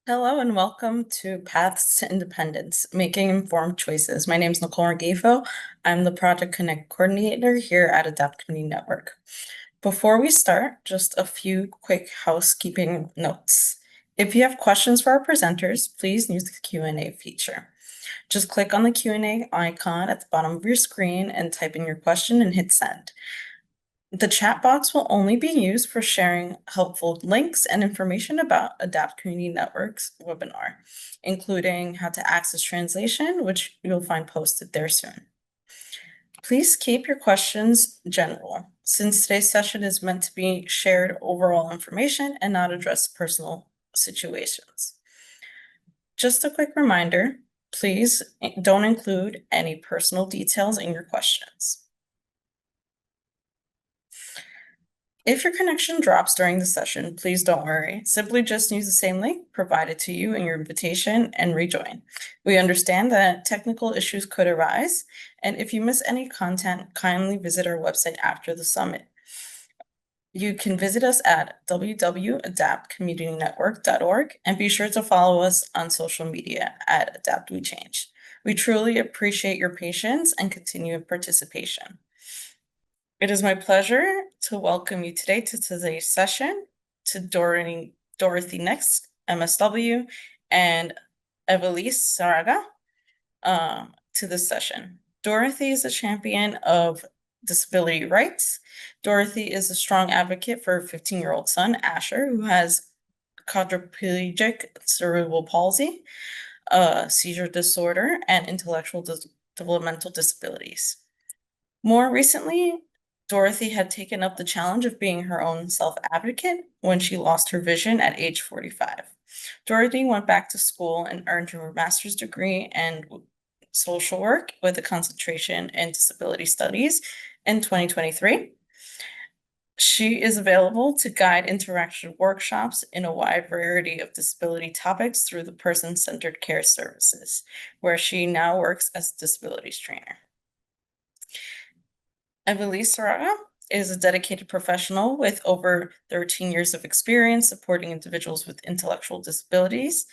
Hello and welcome to Paths to Independence, Making Informed Choices. My name is Nicole Rengifo. I'm the Project Connect Coordinator here at Adapt Community Network. Before we start, just a few quick housekeeping notes. If you have questions for our presenters, please use the Q&A feature. Just click on the Q&A icon at the bottom of your screen and type in your question and hit send. The chat box will only be used for sharing helpful links and information about Adapt Community Network's webinar, including how to access translation, which you'll find posted there soon. Please keep your questions general, since today's session is meant to be shared overall information and not address personal situations. Just a quick reminder, please don't include any personal details in your questions. If your connection drops during the session, please don't worry. Simply just use the same link provided to you in your invitation and rejoin. We understand that technical issues could arise, and if you miss any content, kindly visit our website after the summit. You can visit us at www.adaptcommunitynetwork.org and be sure to follow us on social media at Adapt We Change. We truly appreciate your patience and continued participation. It is my pleasure to welcome you today to today's session, to Dorothy Next, MSW, and Evelise Saraga to this session. Dorothy is a champion of disability rights. Dorothy is a strong advocate for her 15-year-old son, Asher, who has quadriplegic cerebral palsy, seizure disorder, and intellectual developmental disabilities. More recently, Dorothy had taken up the challenge of being her own self-advocate when she lost her vision at age 45. Dorothy went back to school and earned her master's degree in social work with a concentration in disability studies in 2023. She is available to guide interaction workshops in a wide variety of disability topics through the Person-Centered Care Services, where she now works as a disabilities trainer. Evelise Saraga is a dedicated professional with over 13 years of experience supporting individuals with intellectual disabilities,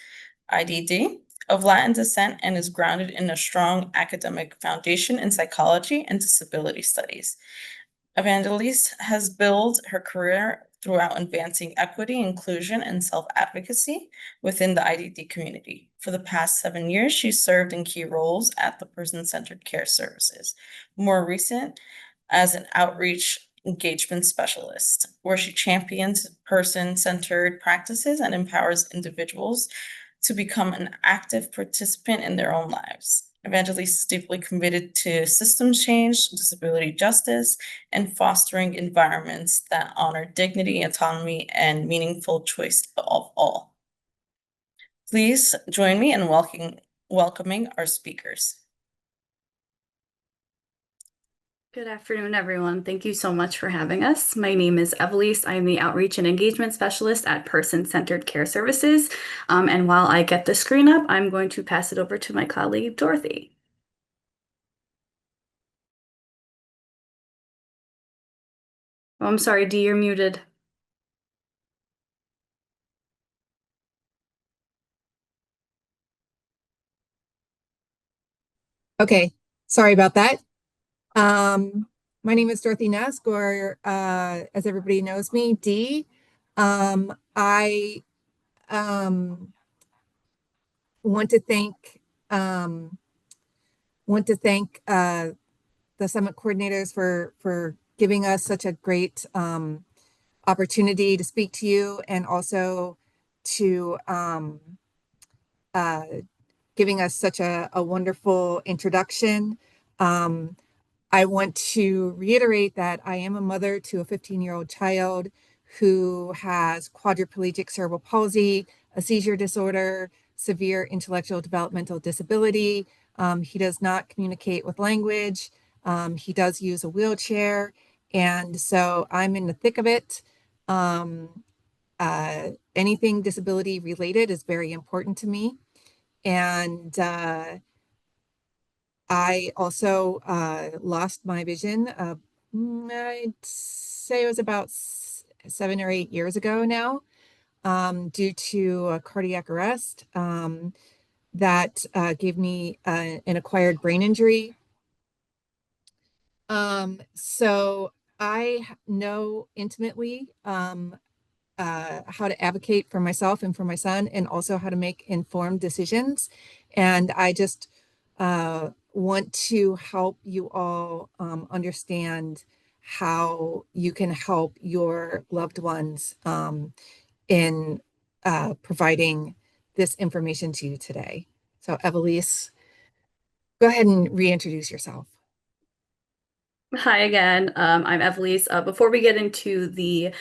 IDD, of Latin descent, and is grounded in a strong academic foundation in psychology and disability studies. Evangelise has built her career throughout advancing equity, inclusion, and self-advocacy within the IDD community. For the past 7 years, she served in key roles at the Person-Centered Care Services. More recent, as an outreach engagement specialist, where she champions person-centered practices and empowers individuals to become an active participant in their own lives. Evangelise is deeply committed to systems change, disability justice, and fostering environments that honor dignity, autonomy, and meaningful choice of all. Please join me in welcoming our speakers. Good afternoon, everyone. Thank you so much for having us. My name is Evelise. I'm the Outreach and Engagement Specialist at Person-Centered Care Services. And while I get the screen up, I'm going to pass it over to my colleague, Dorothy. Oh, I'm sorry, Dee, you're muted. Okay, sorry about that. My name is Dorothy Nesk, or as everybody knows me, Dee. I want to thank the summit coordinators for giving us such a great opportunity to speak to you, and also to giving us such a wonderful introduction. I want to reiterate that I am a mother to a 15-year-old child who has quadriplegic cerebral palsy, a seizure disorder, severe intellectual developmental disability. He does not communicate with language. He does use a wheelchair. And so I'm in the thick of it. Anything disability related is very important to me. And I also lost my vision. I'd say it was about 7 or 8 years ago now. due to a cardiac arrest that gave me an acquired brain injury. So I know intimately how to advocate for myself and for my son, and also how to make informed decisions. And I just want to help you all understand how you can help your loved ones in providing this information to you today. So, Evelise, go ahead and reintroduce yourself. Hi again, I'm Evelise. Before we get into the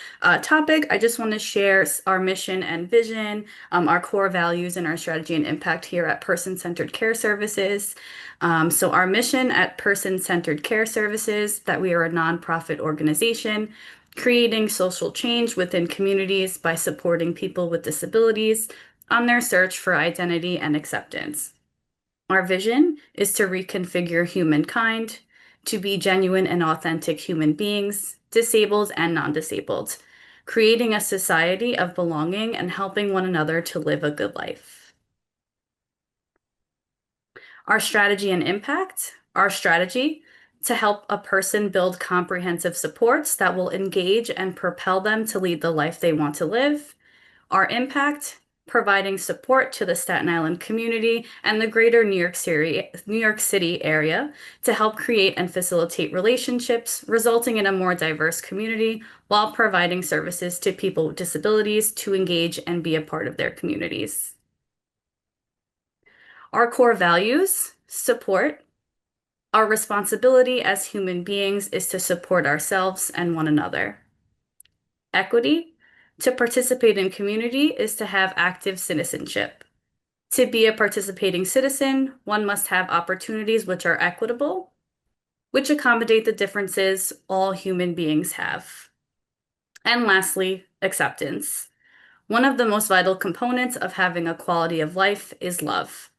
topic, I just want to share our mission and vision, our core values, and our strategy and impact here at Person-Centered Care Services. So our mission at Person-Centered Care Services, that we are a nonprofit organization creating social change within communities by supporting people with disabilities on their search for identity and acceptance. Our vision is to reconfigure humankind to be genuine and authentic human beings, disabled and non-disabled, creating a society of belonging and helping one another to live a good life. Our strategy and impact, our strategy to help a person build comprehensive supports that will engage and propel them to lead the life they want to live. Our impact, providing support to the Staten Island community and the greater New York City area to help create and facilitate relationships, resulting in a more diverse community while providing services to people with disabilities to engage and be a part of their communities. Our core values, support. Our responsibility as human beings is to support ourselves and one another. Equity. To participate in community is to have active citizenship. To be a participating citizen, one must have opportunities which are equitable, which accommodate the differences all human beings have. And lastly, acceptance. One of the most vital components of having a quality of life is love.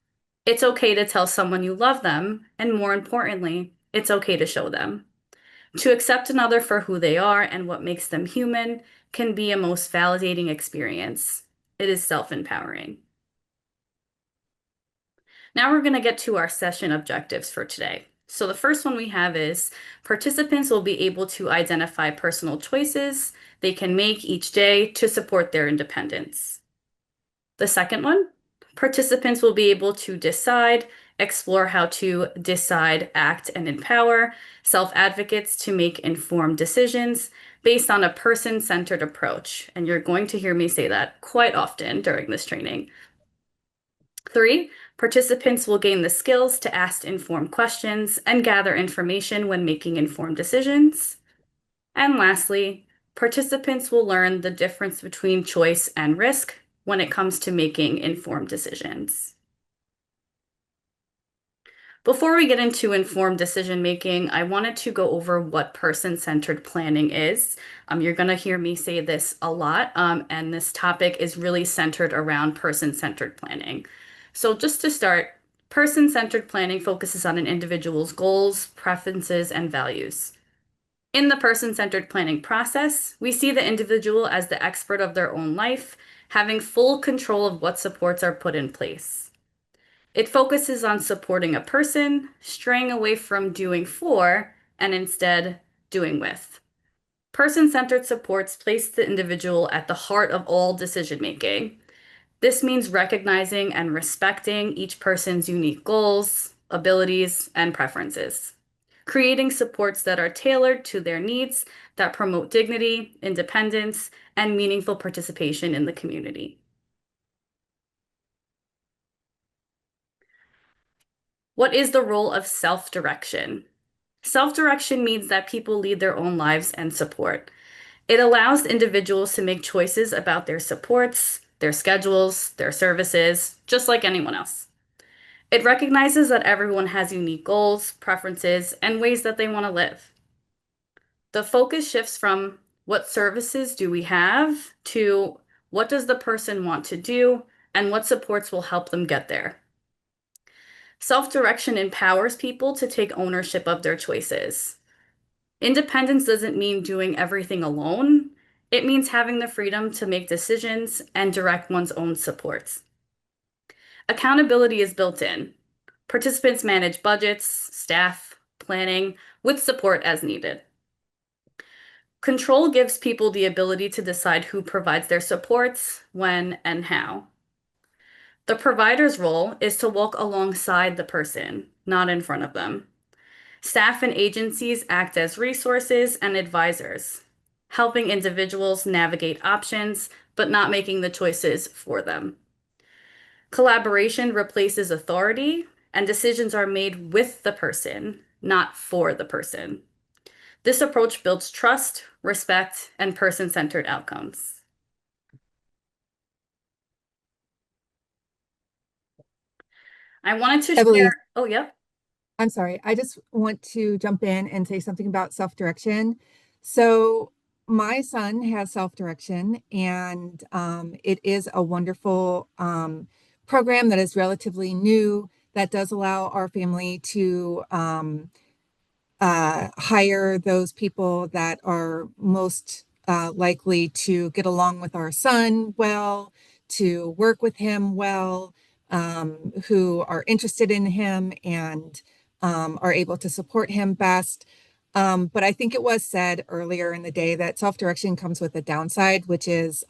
It's okay to tell someone you love them, and more importantly, it's okay to show them. To accept another for who they are and what makes them human can be a most validating experience. It is self-empowering. Now we're going to get to our session objectives for today. So the first one we have is participants will be able to identify personal choices they can make each day to support their independence. The second one, participants will be able to decide, explore how to decide, act, and empower self-advocates to make informed decisions based on a person-centered approach. And you're going to hear me say that quite often during this training. 3, participants will gain the skills to ask informed questions and gather information when making informed decisions. And lastly, participants will learn the difference between choice and risk when it comes to making informed decisions. Before we get into informed decision making, I wanted to go over what person-centered planning is. You're going to hear me say this a lot, and this topic is really centered around person-centered planning. So just to start, person-centered planning focuses on an individual's goals, preferences, and values. In the person-centered planning process, we see the individual as the expert of their own life, having full control of what supports are put in place. It focuses on supporting a person, straying away from doing for, and instead doing with. Person-centered supports place the individual at the heart of all decision-making. This means recognizing and respecting each person's unique goals, abilities, and preferences, creating supports that are tailored to their needs that promote dignity, independence, and meaningful participation in the community. What is the role of self-direction? Self-direction means that people lead their own lives and support. It allows individuals to make choices about their supports, their schedules, their services, just like anyone else. It recognizes that everyone has unique goals, preferences, and ways that they want to live. The focus shifts from what services do we have to what does the person want to do and what supports will help them get there. Self-direction empowers people to take ownership of their choices. Independence doesn't mean doing everything alone. It means having the freedom to make decisions and direct one's own supports. Accountability is built in. Participants manage budgets, staff, planning, with support as needed. Control gives people the ability to decide who provides their supports, when, and how. The provider's role is to walk alongside the person, not in front of them. Staff and agencies act as resources and advisors, helping individuals navigate options, but not making the choices for them. Collaboration replaces authority, and decisions are made with the person, not for the person. This approach builds trust, respect, and person-centered outcomes. I wanted to Emily, share, oh, yep. I'm sorry. I just want to jump in and say something about self-direction. So my son has self-direction, and it is a wonderful program that is relatively new that does allow our family to hire those people that are most likely to get along with our son well, to work with him well, who are interested in him and are able to support him best. But I think it was said earlier in the day that self-direction comes with a downside, which is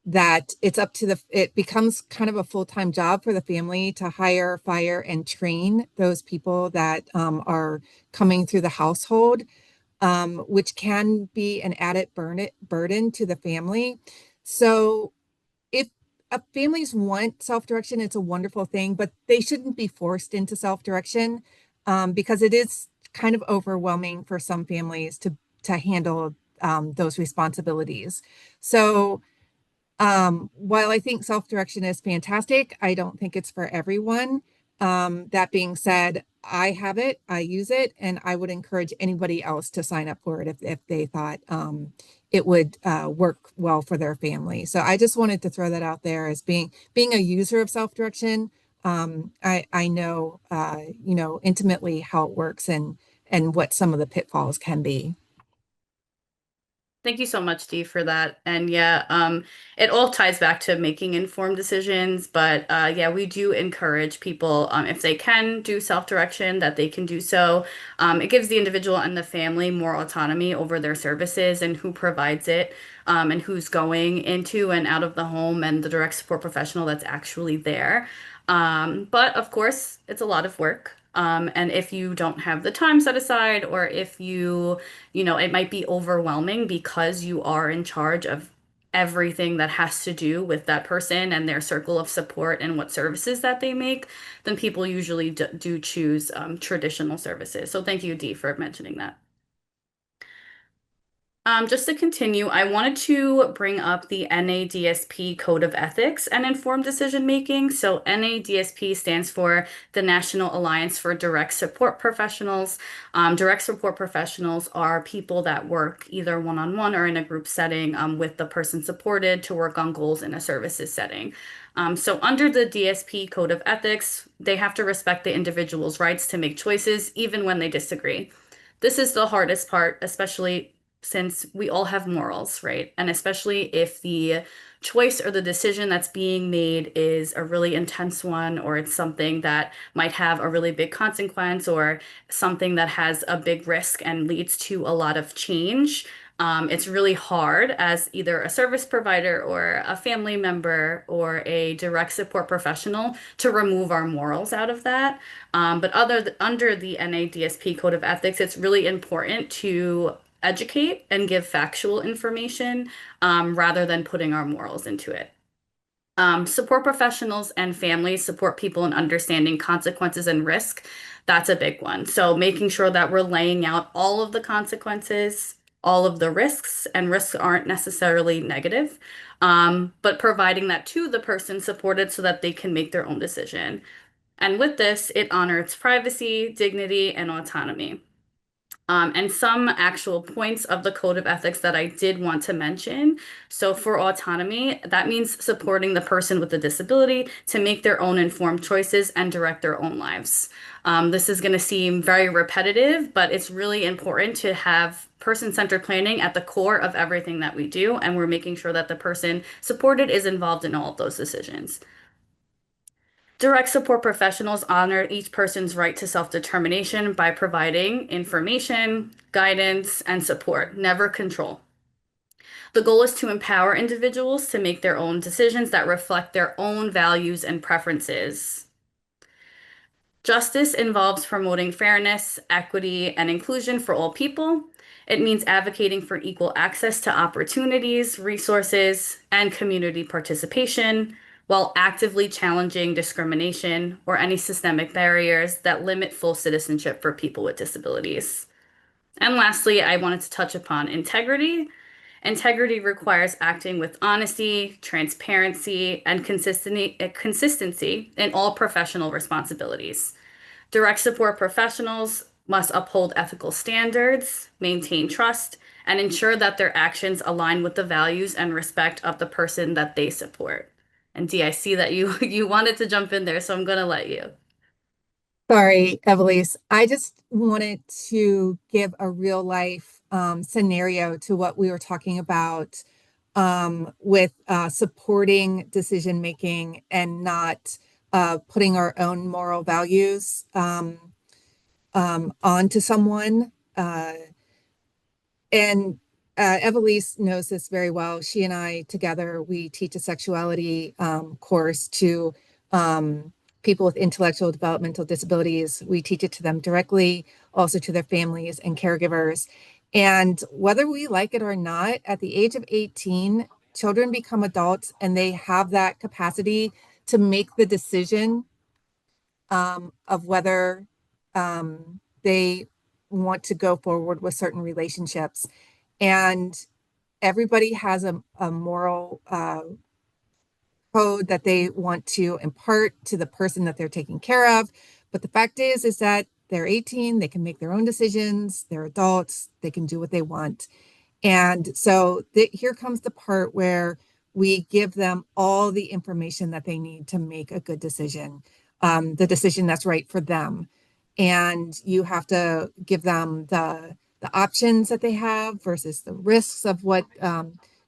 that it's up to it becomes kind of a full-time job for the family to hire, fire, and train those people that are coming through the household, which can be an added burden to the family. So if families want self-direction, it's a wonderful thing, but they shouldn't be forced into self-direction, because it is kind of overwhelming for some families to handle those responsibilities. So while I think self-direction is fantastic, I don't think it's for everyone. That being said, I have it, I use it, and I would encourage anybody else to sign up for it if they thought it would work well for their family. So I just wanted to throw that out there as being a user of self-direction. I know intimately how it works and what some of the pitfalls can be. Thank you so much, Dee, for that. And yeah, it all ties back to making informed decisions. But yeah, we do encourage people, if they can do self-direction, that they can do so. It gives the individual and the family more autonomy over their services and who provides it, and who's going into and out of the home and the direct support professional that's actually there. But of course, it's a lot of work. And if you don't have the time set aside, or if it might be overwhelming because you are in charge of everything that has to do with that person and their circle of support and what services that they make, then people usually do choose traditional services. So thank you, Dee, for mentioning that. Just to continue, I wanted to bring up the NADSP Code of Ethics and Informed Decision Making. So NADSP stands for the National Alliance for Direct Support Professionals. Direct support professionals are people that work either one-on-one or in a group setting with the person supported to work on goals in a services setting. So under the DSP Code of Ethics, they have to respect the individual's rights to make choices even when they disagree. This is the hardest part, especially since we all have morals, right? And especially if the choice or the decision that's being made is a really intense one, or it's something that might have a really big consequence, or something that has a big risk and leads to a lot of change. It's really hard as either a service provider or a family member or a direct support professional to remove our morals out of that. But under the NADSP Code of Ethics, it's really important to educate and give factual information, rather than putting our morals into it. Support professionals and families support people in understanding consequences and risk. That's a big one. So making sure that we're laying out all of the consequences, all of the risks, and risks aren't necessarily negative, but providing that to the person supported so that they can make their own decision. And with this, it honors privacy, dignity, and autonomy. and some actual points of the code of ethics that I did want to mention. So for autonomy, that means supporting the person with the disability to make their own informed choices and direct their own lives. This is going to seem very repetitive, but it's really important to have person-centered planning at the core of everything that we do, and we're making sure that the person supported is involved in all of those decisions. Direct support professionals honor each person's right to self-determination by providing information, guidance, and support, never control. The goal is to empower individuals to make their own decisions that reflect their own values and preferences. Justice involves promoting fairness, equity, and inclusion for all people. It means advocating for equal access to opportunities, resources, and community participation, while actively challenging discrimination or any systemic barriers that limit full citizenship for people with disabilities. And lastly, I wanted to touch upon integrity. Integrity requires acting with honesty, transparency, and consistency in all professional responsibilities. Direct support professionals must uphold ethical standards, maintain trust, and ensure that their actions align with the values and respect of the person that they support. And Dee, I see that you you wanted to jump in there, so I'm gonna let you. Sorry, Evelise. I just wanted to give a real life scenario to what we were talking about with supporting decision making and not putting our own moral values onto someone. And Evelise knows this very well. She and I together, we teach a sexuality course to people with intellectual developmental disabilities. We teach it to them directly, also to their families and caregivers. And whether we like it or not, at the age of 18, children become adults and they have that capacity to make the decision of whether they want to go forward with certain relationships. And everybody has a moral code that they want to impart to the person that they're taking care of. But the fact is that they're 18, they can make their own decisions, they're adults, they can do what they want. And so here comes the part where we give them all the information that they need to make a good decision, the decision that's right for them. And you have to give them the options that they have versus the risks of what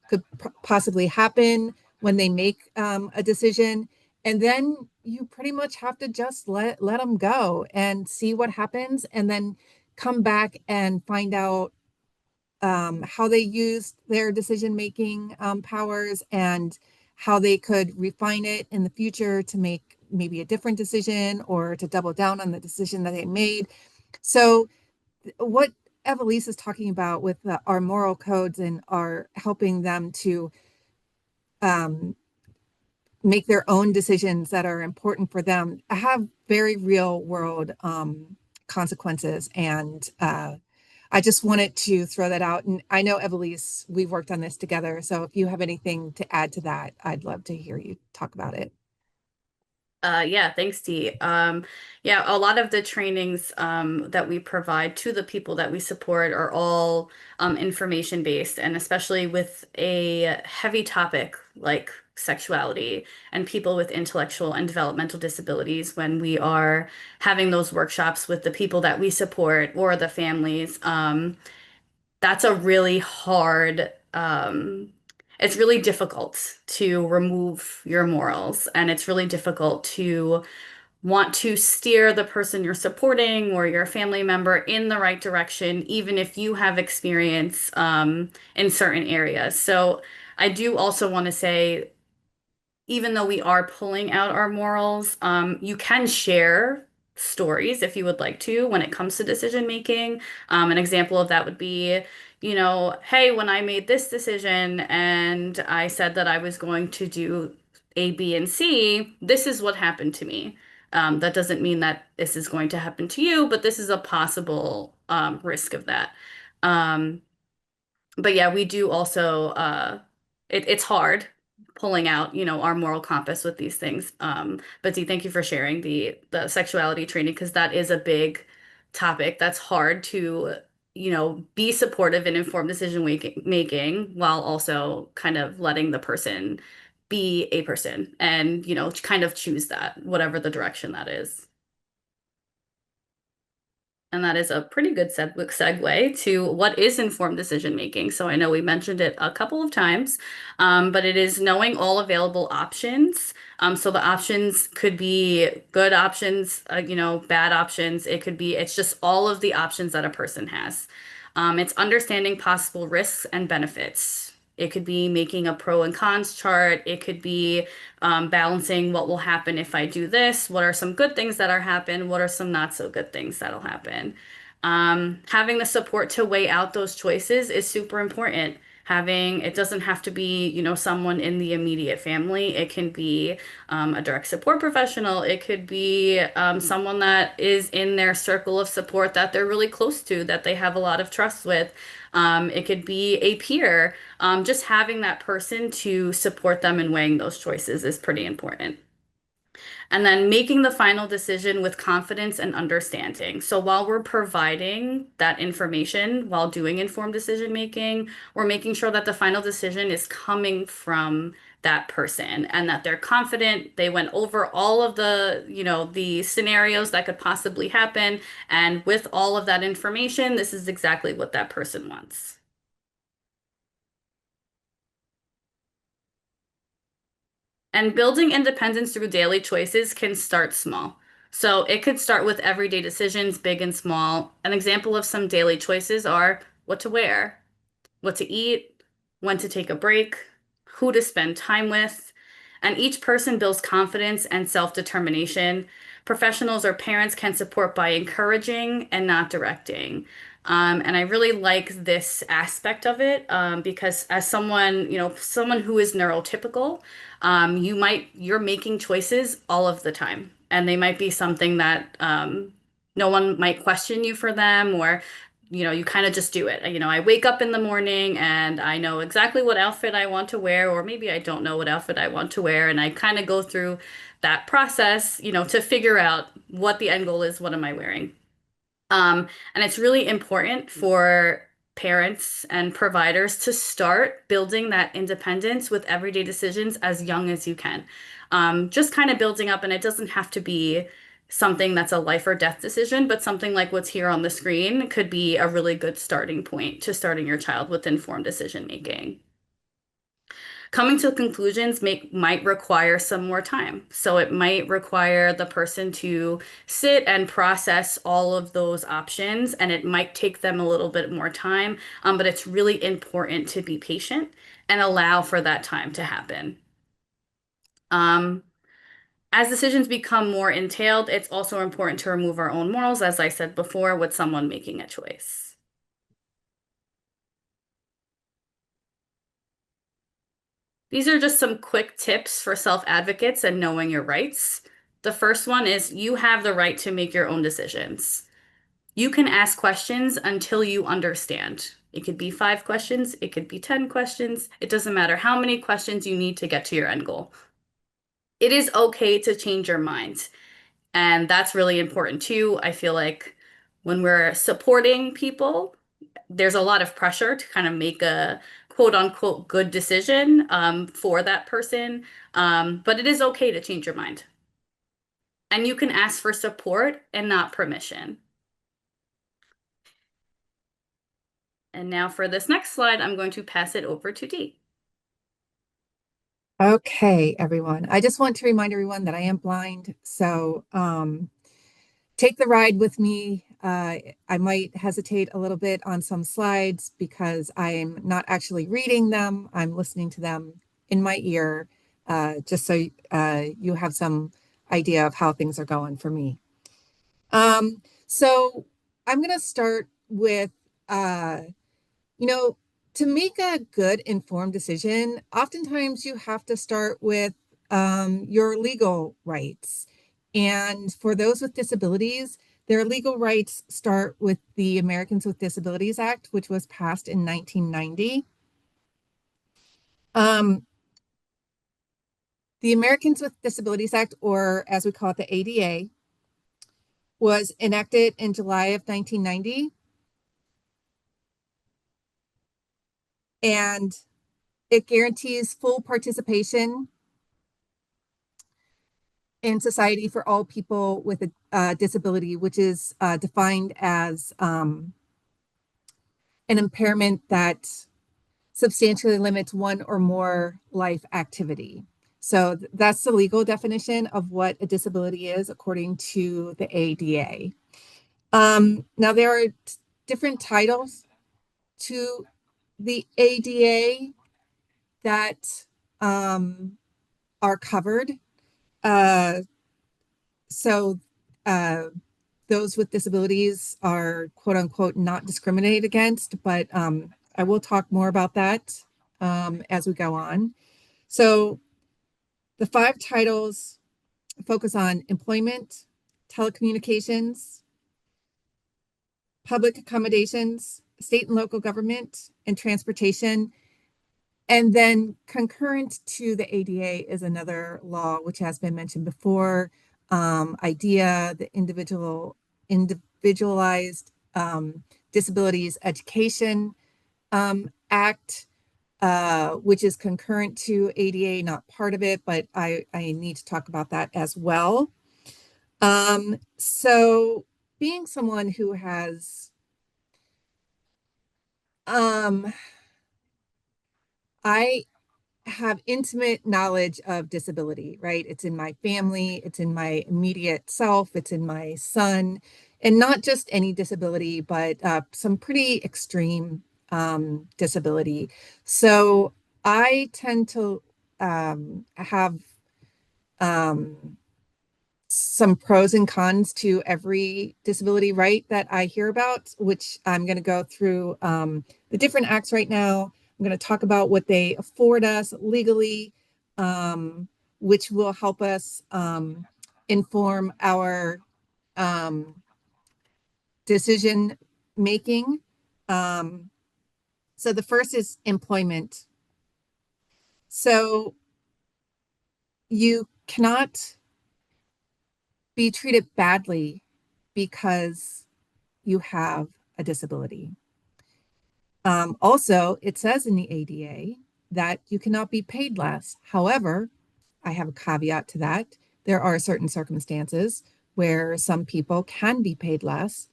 could possibly happen when they make a decision. And then you pretty much have to just let them go and see what happens, and then come back and find out how they used their decision-making powers and how they could refine it in the future to make maybe a different decision or to double down on the decision that they made. So what Evelise is talking about with our moral codes and are helping them to make their own decisions that are important for them have very real world consequences. And I just wanted to throw that out. And I know, Evelise, we've worked on this together. So if you have anything to add to that, I'd love to hear you talk about it. Yeah, thanks, Dee. Yeah, a lot of the trainings that we provide to the people that we support are all information based, and especially with a heavy topic like sexuality and people with intellectual and developmental disabilities, when we are having those workshops with the people that we support or the families, that's a really hard, it's really difficult to remove your morals, and it's really difficult to want to steer the person you're supporting or your family member in the right direction, even if you have experience in certain areas. So I do also want to say, even though we are pulling out our morals, you can share stories if you would like to when it comes to decision making. An example of that would be, hey, when I made this decision and I said that I was going to do A, B, and C, this is what happened to me. That doesn't mean that this is going to happen to you, but this is a possible risk of that. Um, but yeah, we do also it's hard pulling out, our moral compass with these things. But Dee, thank you for sharing the sexuality training, because that is a big topic that's hard to be supportive and informed decision making while also kind of letting the person be a person and, kind of choose that, whatever the direction that is. And that is a pretty good segue to what is informed decision making. So I know we mentioned it a couple of times, but it is knowing all available options. So the options could be good options, bad options. It's just all of the options that a person has. It's understanding possible risks and benefits. It could be making a pro and cons chart. It could be balancing what will happen if I do this. What are some good things that are happen? What are some not so good things that'll happen? Having the support to weigh out those choices is super important. It doesn't have to be, someone in the immediate family. It can be a direct support professional. It could be someone that is in their circle of support that they're really close to, that they have a lot of trust with. It could be a peer. Just having that person to support them in weighing those choices is pretty important. And then making the final decision with confidence and understanding. So while we're providing that information while doing informed decision making, we're making sure that the final decision is coming from that person and that they're confident. They went over all of the scenarios that could possibly happen. And with all of that information, this is exactly what that person wants. And building independence through daily choices can start small. So it could start with everyday decisions, big and small. An example of some daily choices are what to wear, what to eat, when to take a break, who to spend time with. And each person builds confidence and self-determination. Professionals or parents can support by encouraging and not directing. And I really like this aspect of it because as someone who is neurotypical, you're making choices all of the time, and they might be something that no one might question you for them, or you kind of just do it. I wake up in the morning and I know exactly what outfit I want to wear, or maybe I don't know what outfit I want to wear, and I kind of go through that process, to figure out what the end goal is, what am I wearing. And it's really important for parents and providers to start building that independence with everyday decisions as young as you can. Just kind of building up, and it doesn't have to be something that's a life or death decision, but something like what's here on the screen could be a really good starting point to starting your child with informed decision making. Coming to conclusions might require some more time. So it might require the person to sit and process all of those options, and it might take them a little bit more time. But it's really important to be patient and allow for that time to happen. Um, as decisions become more entailed, it's also important to remove our own morals, as I said before, with someone making a choice. These are just some quick tips for self-advocates and knowing your rights. The first one is you have the right to make your own decisions. You can ask questions until you understand. It could be 5 questions, it could be 10 questions. It doesn't matter how many questions you need to get to your end goal. It is okay to change your mind. And that's really important too. I feel like when we're supporting people, there's a lot of pressure to kind of make a quote unquote good decision for that person. But it is okay to change your mind. And you can ask for support and not permission. And now for this next slide, I'm going to pass it over to Dee. Okay, everyone. I just want to remind everyone that I am blind, so take the ride with me. I might hesitate a little bit on some slides because I'm not actually reading them. I'm listening to them in my ear, just so you have some idea of how things are going for me. So I'm going to start with, you know, to make a good informed decision, oftentimes you have to start with your legal rights. And for those with disabilities, their legal rights start with the Americans with Disabilities Act, which was passed in 1990. The Americans with Disabilities Act, or as we call it, the ADA, was enacted in July of 1990. And it guarantees full participation in society for all people with a disability, which is defined as an impairment that substantially limits one or more life activity. So that's the legal definition of what a disability is according to the ADA. Now there are different titles to the ADA that are covered. So those with disabilities are quote unquote not discriminated against, but I will talk more about that as we go on. So the 5 titles focus on employment, telecommunications, public accommodations, state and local government, and transportation. And then concurrent to the ADA is another law, which has been mentioned before, IDEA, the Individualized Disabilities Education Act, which is concurrent to ADA, not part of it, but I need to talk about that as well. So being someone who has I have intimate knowledge of disability, right? It's in my family, it's in my immediate self, it's in my son, and not just any disability, but some pretty extreme disability. So I tend to have some pros and cons to every disability right that I hear about, which I'm going to go through the different acts right now. I'm going to talk about what they afford us legally, which will help us inform our decision making. So the first is employment. So you cannot be treated badly because you have a disability. Also, it says in the ADA that you cannot be paid less. However, I have a caveat to that. There are certain circumstances where some people can be paid less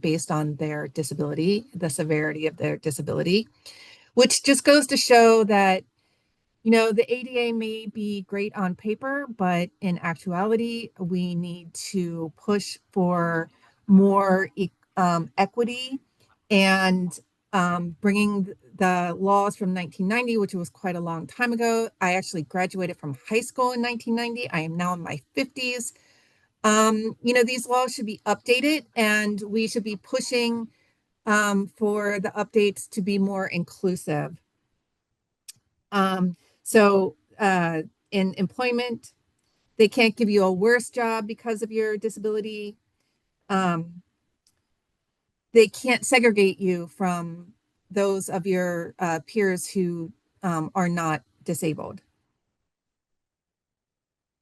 based on their disability, the severity of their disability, which just goes to show that, you know, the ADA may be great on paper, but in actuality, we need to push for more equity and bringing the laws from 1990, which was quite a long time ago. I actually graduated from high school in 1990. I am now in my 50s. You know, these laws should be updated, and we should be pushing for the updates to be more inclusive. So in employment, they can't give you a worse job because of your disability. They can't segregate you from those of your peers who are not disabled.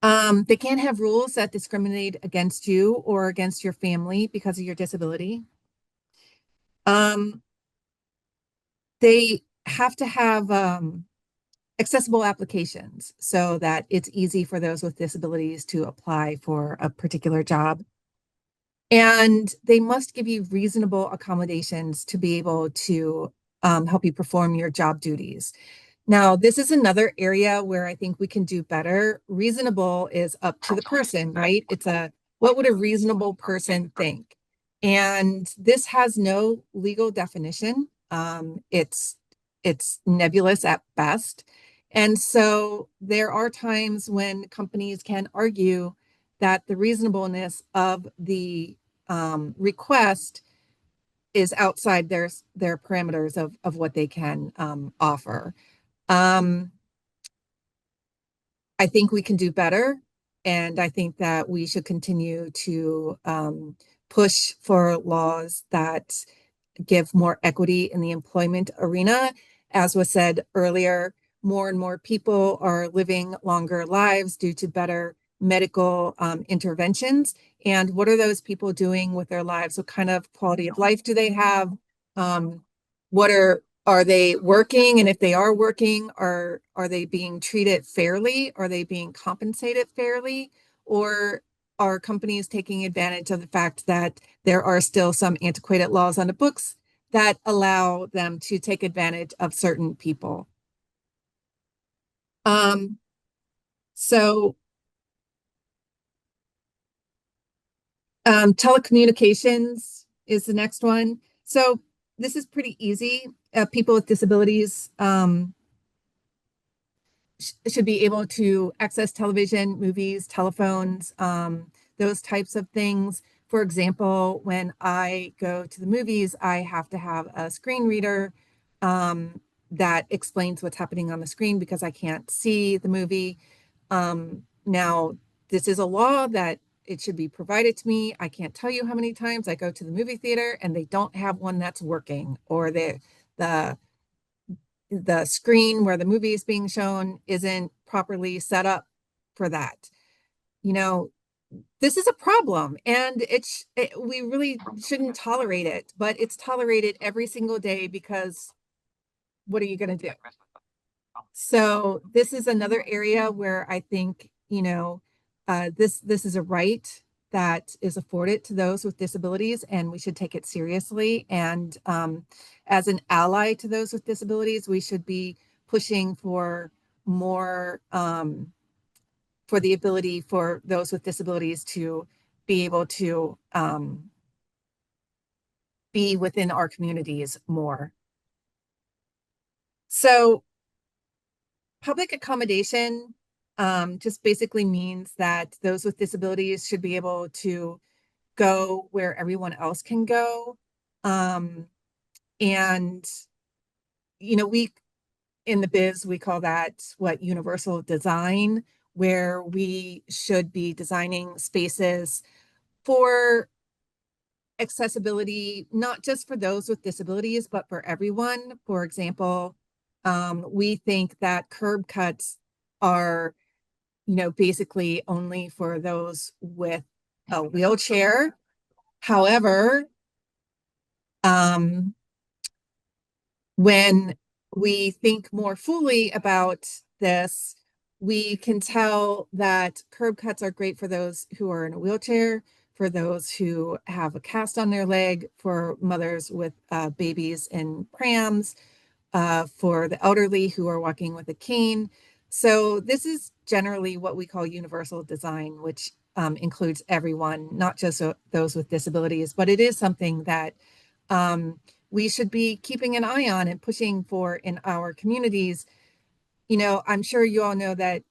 They can't have rules that discriminate against you or against your family because of your disability. They have to have accessible applications so that it's easy for those with disabilities to apply for a particular job. And they must give you reasonable accommodations to be able to help you perform your job duties. Now, this is another area where I think we can do better. Reasonable is up to the person, right? It's what would a reasonable person think? And this has no legal definition. It's nebulous at best. And so there are times when companies can argue that the reasonableness of the request is outside their parameters of what they can offer. I think we can do better, and I think that we should continue to push for laws that give more equity in the employment arena. As was said earlier, more and more people are living longer lives due to better medical interventions. And what are those people doing with their lives? What kind of quality of life do they have? What are Are they working? And if they are working, are they being treated fairly? Are they being compensated fairly? Or are companies taking advantage of the fact that there are still some antiquated laws on the books that allow them to take advantage of certain people? So telecommunications is the next one. So this is pretty easy. People with disabilities should be able to access television, movies, telephones, those types of things. For example, when I go to the movies, I have to have a screen reader that explains what's happening on the screen because I can't see the movie. Now, this is a law that it should be provided to me. I can't tell you how many times I go to the movie theater and they don't have one that's working, or the screen where the movie is being shown isn't properly set up for that. You know, this is a problem, and we really shouldn't tolerate it, but it's tolerated every single day because what are you going to do? So this is another area where I think, this is a right that is afforded to those with disabilities, and we should take it seriously. And as an ally to those with disabilities, we should be pushing for more, for the ability for those with disabilities to be able to be within our communities more. So public accommodation just basically means that those with disabilities should be able to go where everyone else can go. And, we in the biz, we call that universal design, where we should be designing spaces for accessibility, not just for those with disabilities, but for everyone. For example, we think that curb cuts are, basically only for those with a wheelchair. However, when we think more fully about this, we can tell that curb cuts are great for those who are in a wheelchair, for those who have a cast on their leg, for mothers with babies in prams, for the elderly who are walking with a cane. So this is generally what we call universal design, which includes everyone, not just those with disabilities, but it is something that we should be keeping an eye on and pushing for in our communities. I'm sure you all know that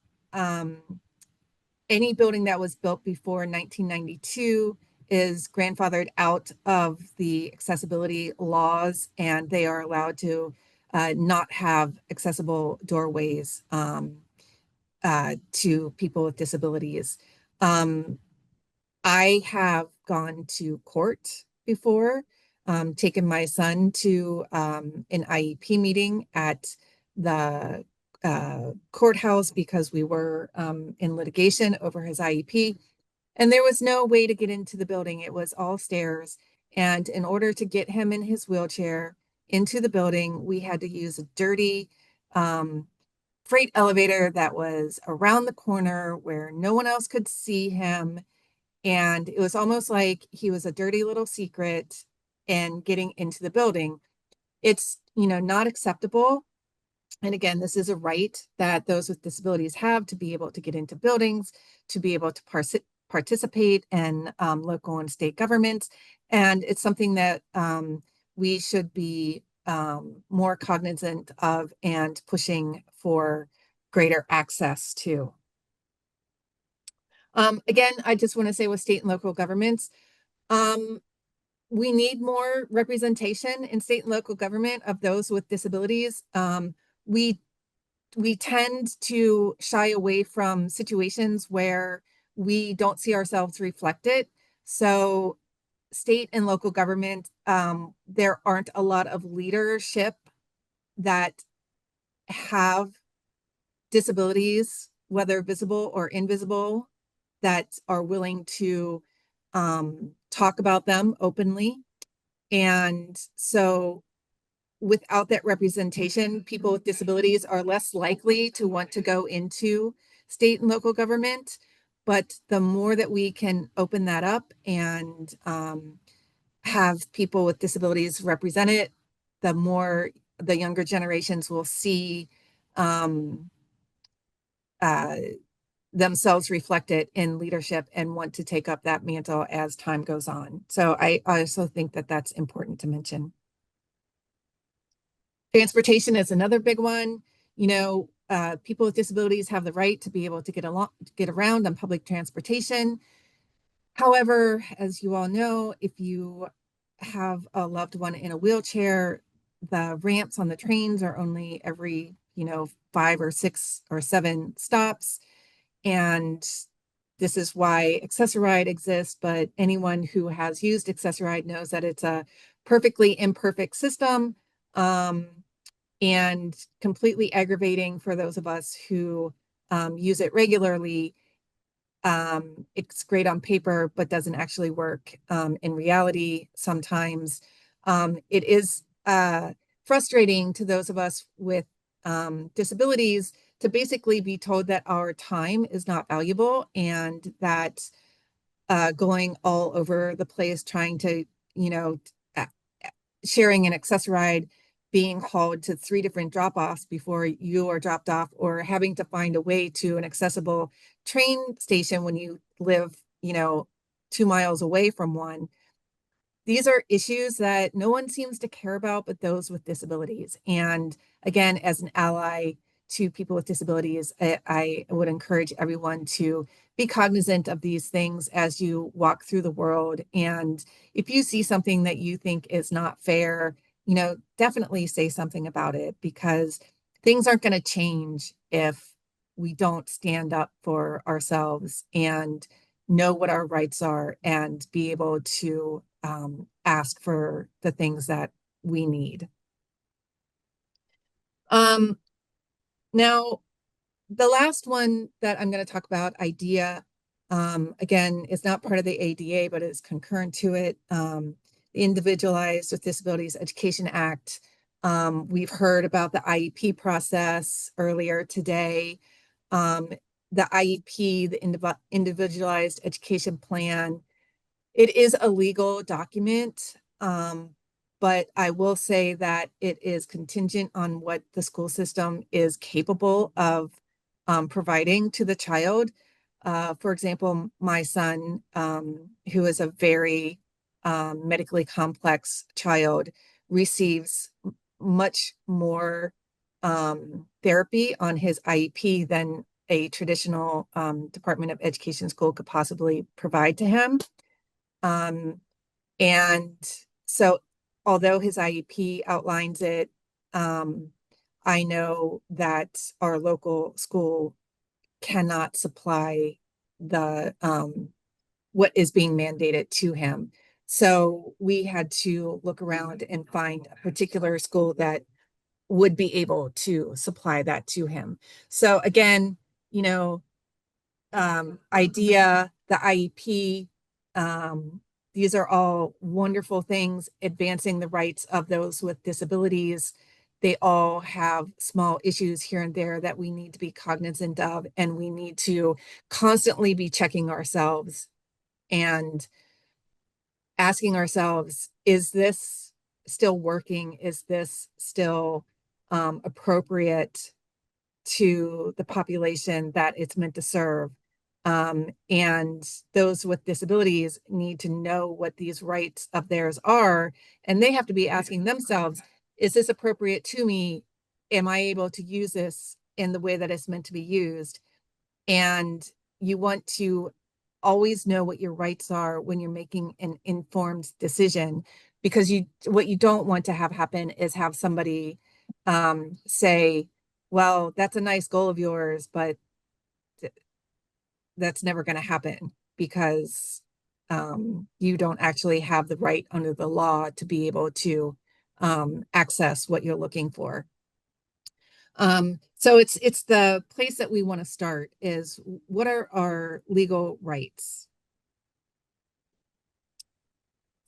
any building that was built before 1992 is grandfathered out of the accessibility laws, and they are allowed to not have accessible doorways to people with disabilities. I have gone to court before, taken my son to an IEP meeting at the courthouse because we were in litigation over his IEP. And there was no way to get into the building. It was all stairs. And in order to get him in his wheelchair into the building, we had to use a dirty freight elevator that was around the corner where no one else could see him. And it was almost like he was a dirty little secret in getting into the building. It's, not acceptable. And again, this is a right that those with disabilities have to be able to get into buildings, to be able to participate in local and state governments. And it's something that we should be more cognizant of and pushing for greater access to. Again, I just want to say with state and local governments, we need more representation in state and local government of those with disabilities. We tend to shy away from situations where we don't see ourselves reflected. So state and local government, there aren't a lot of leadership that have disabilities, whether visible or invisible, that are willing to talk about them openly. And so without that representation, people with disabilities are less likely to want to go into state and local government. But the more that we can open that up and have people with disabilities represented, the more the younger generations will see um, uh, themselves reflected in leadership and want to take up that mantle as time goes on. So I also think that that's important to mention. Transportation is another big one. You know, people with disabilities have the right to be able to get around on public transportation. However, as you all know, if you have a loved one in a wheelchair, the ramps on the trains are only every, 5 or 6 or 7 stops. And this is why Access-a-Ride exists, but anyone who has used Access-a-Ride knows that it's a perfectly imperfect system. And completely aggravating for those of us who use it regularly. It's great on paper, but doesn't actually work in reality sometimes. It is frustrating to those of us with disabilities to basically be told that our time is not valuable and that going all over the place trying to, sharing an Access-a-Ride, being hauled to 3 different drop-offs before you are dropped off, or having to find a way to an accessible train station when you live, 2 miles away from one. These are issues that no one seems to care about, but those with disabilities. And again, as an ally to people with disabilities, I would encourage everyone to be cognizant of these things as you walk through the world. And if you see something that you think is not fair, definitely say something about it, because things aren't going to change if we don't stand up for ourselves and know what our rights are and be able to ask for the things that we need. Now, the last one that I'm going to talk about, IDEA, again, is not part of the ADA, but is concurrent to it. The Individualized with Disabilities Education Act. We've heard about the IEP process earlier today. The IEP, the Individualized Education Plan, it is a legal document, but I will say that it is contingent on what the school system is capable of providing to the child. For example, my son, who is a very medically complex child, receives much more therapy on his IEP than a traditional Department of Education school could possibly provide to him. And so although his IEP outlines it, I know that our local school cannot supply the what is being mandated to him. So we had to look around and find a particular school that would be able to supply that to him. So again, IDEA, the IEP, these are all wonderful things advancing the rights of those with disabilities. They all have small issues here and there that we need to be cognizant of, and we need to constantly be checking ourselves and asking ourselves, is this still working? Is this still appropriate to the population that it's meant to serve? And those with disabilities need to know what these rights of theirs are, and they have to be asking themselves, is this appropriate to me? Am I able to use this in the way that it's meant to be used? And you want to always know what your rights are when you're making an informed decision, because what you don't want to have happen is have somebody say, well, that's a nice goal of yours, but that's never going to happen because you don't actually have the right under the law to be able to access what you're looking for. So it's the place that we want to start is, what are our legal rights?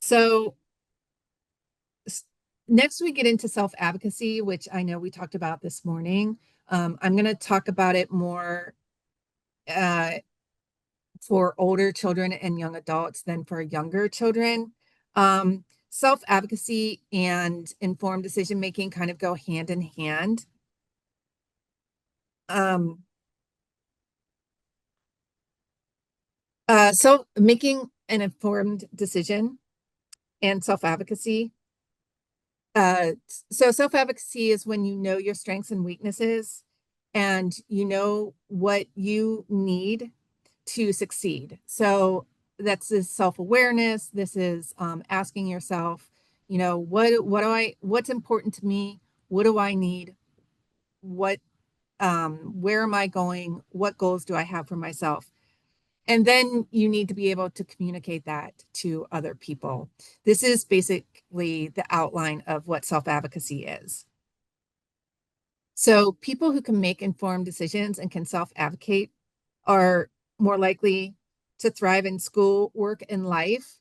So Next, we get into self-advocacy, which I know we talked about this morning. I'm going to talk about it more for older children and young adults than for younger children. Self-advocacy and informed decision-making kind of go hand in hand. So making an informed decision and self-advocacy. So self-advocacy is when you know your strengths and weaknesses and you know what you need to succeed. So that's this self-awareness. This is asking yourself, you know, what's important to me? What do I need? Where am I going? What goals do I have for myself? And then you need to be able to communicate that to other people. This is basically the outline of what self-advocacy is. So people who can make informed decisions and can self-advocate are more likely to thrive in school, work, and life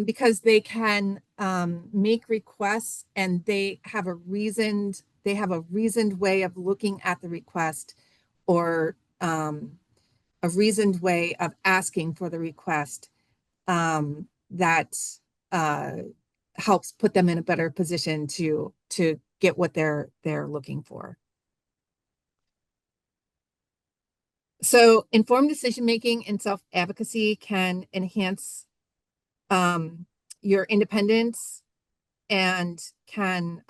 because they can make requests and they have a reasoned way of looking at the request or a reasoned way of asking for the request that helps put them in a better position to get what they're looking for. So informed decision-making and self-advocacy can enhance your independence and can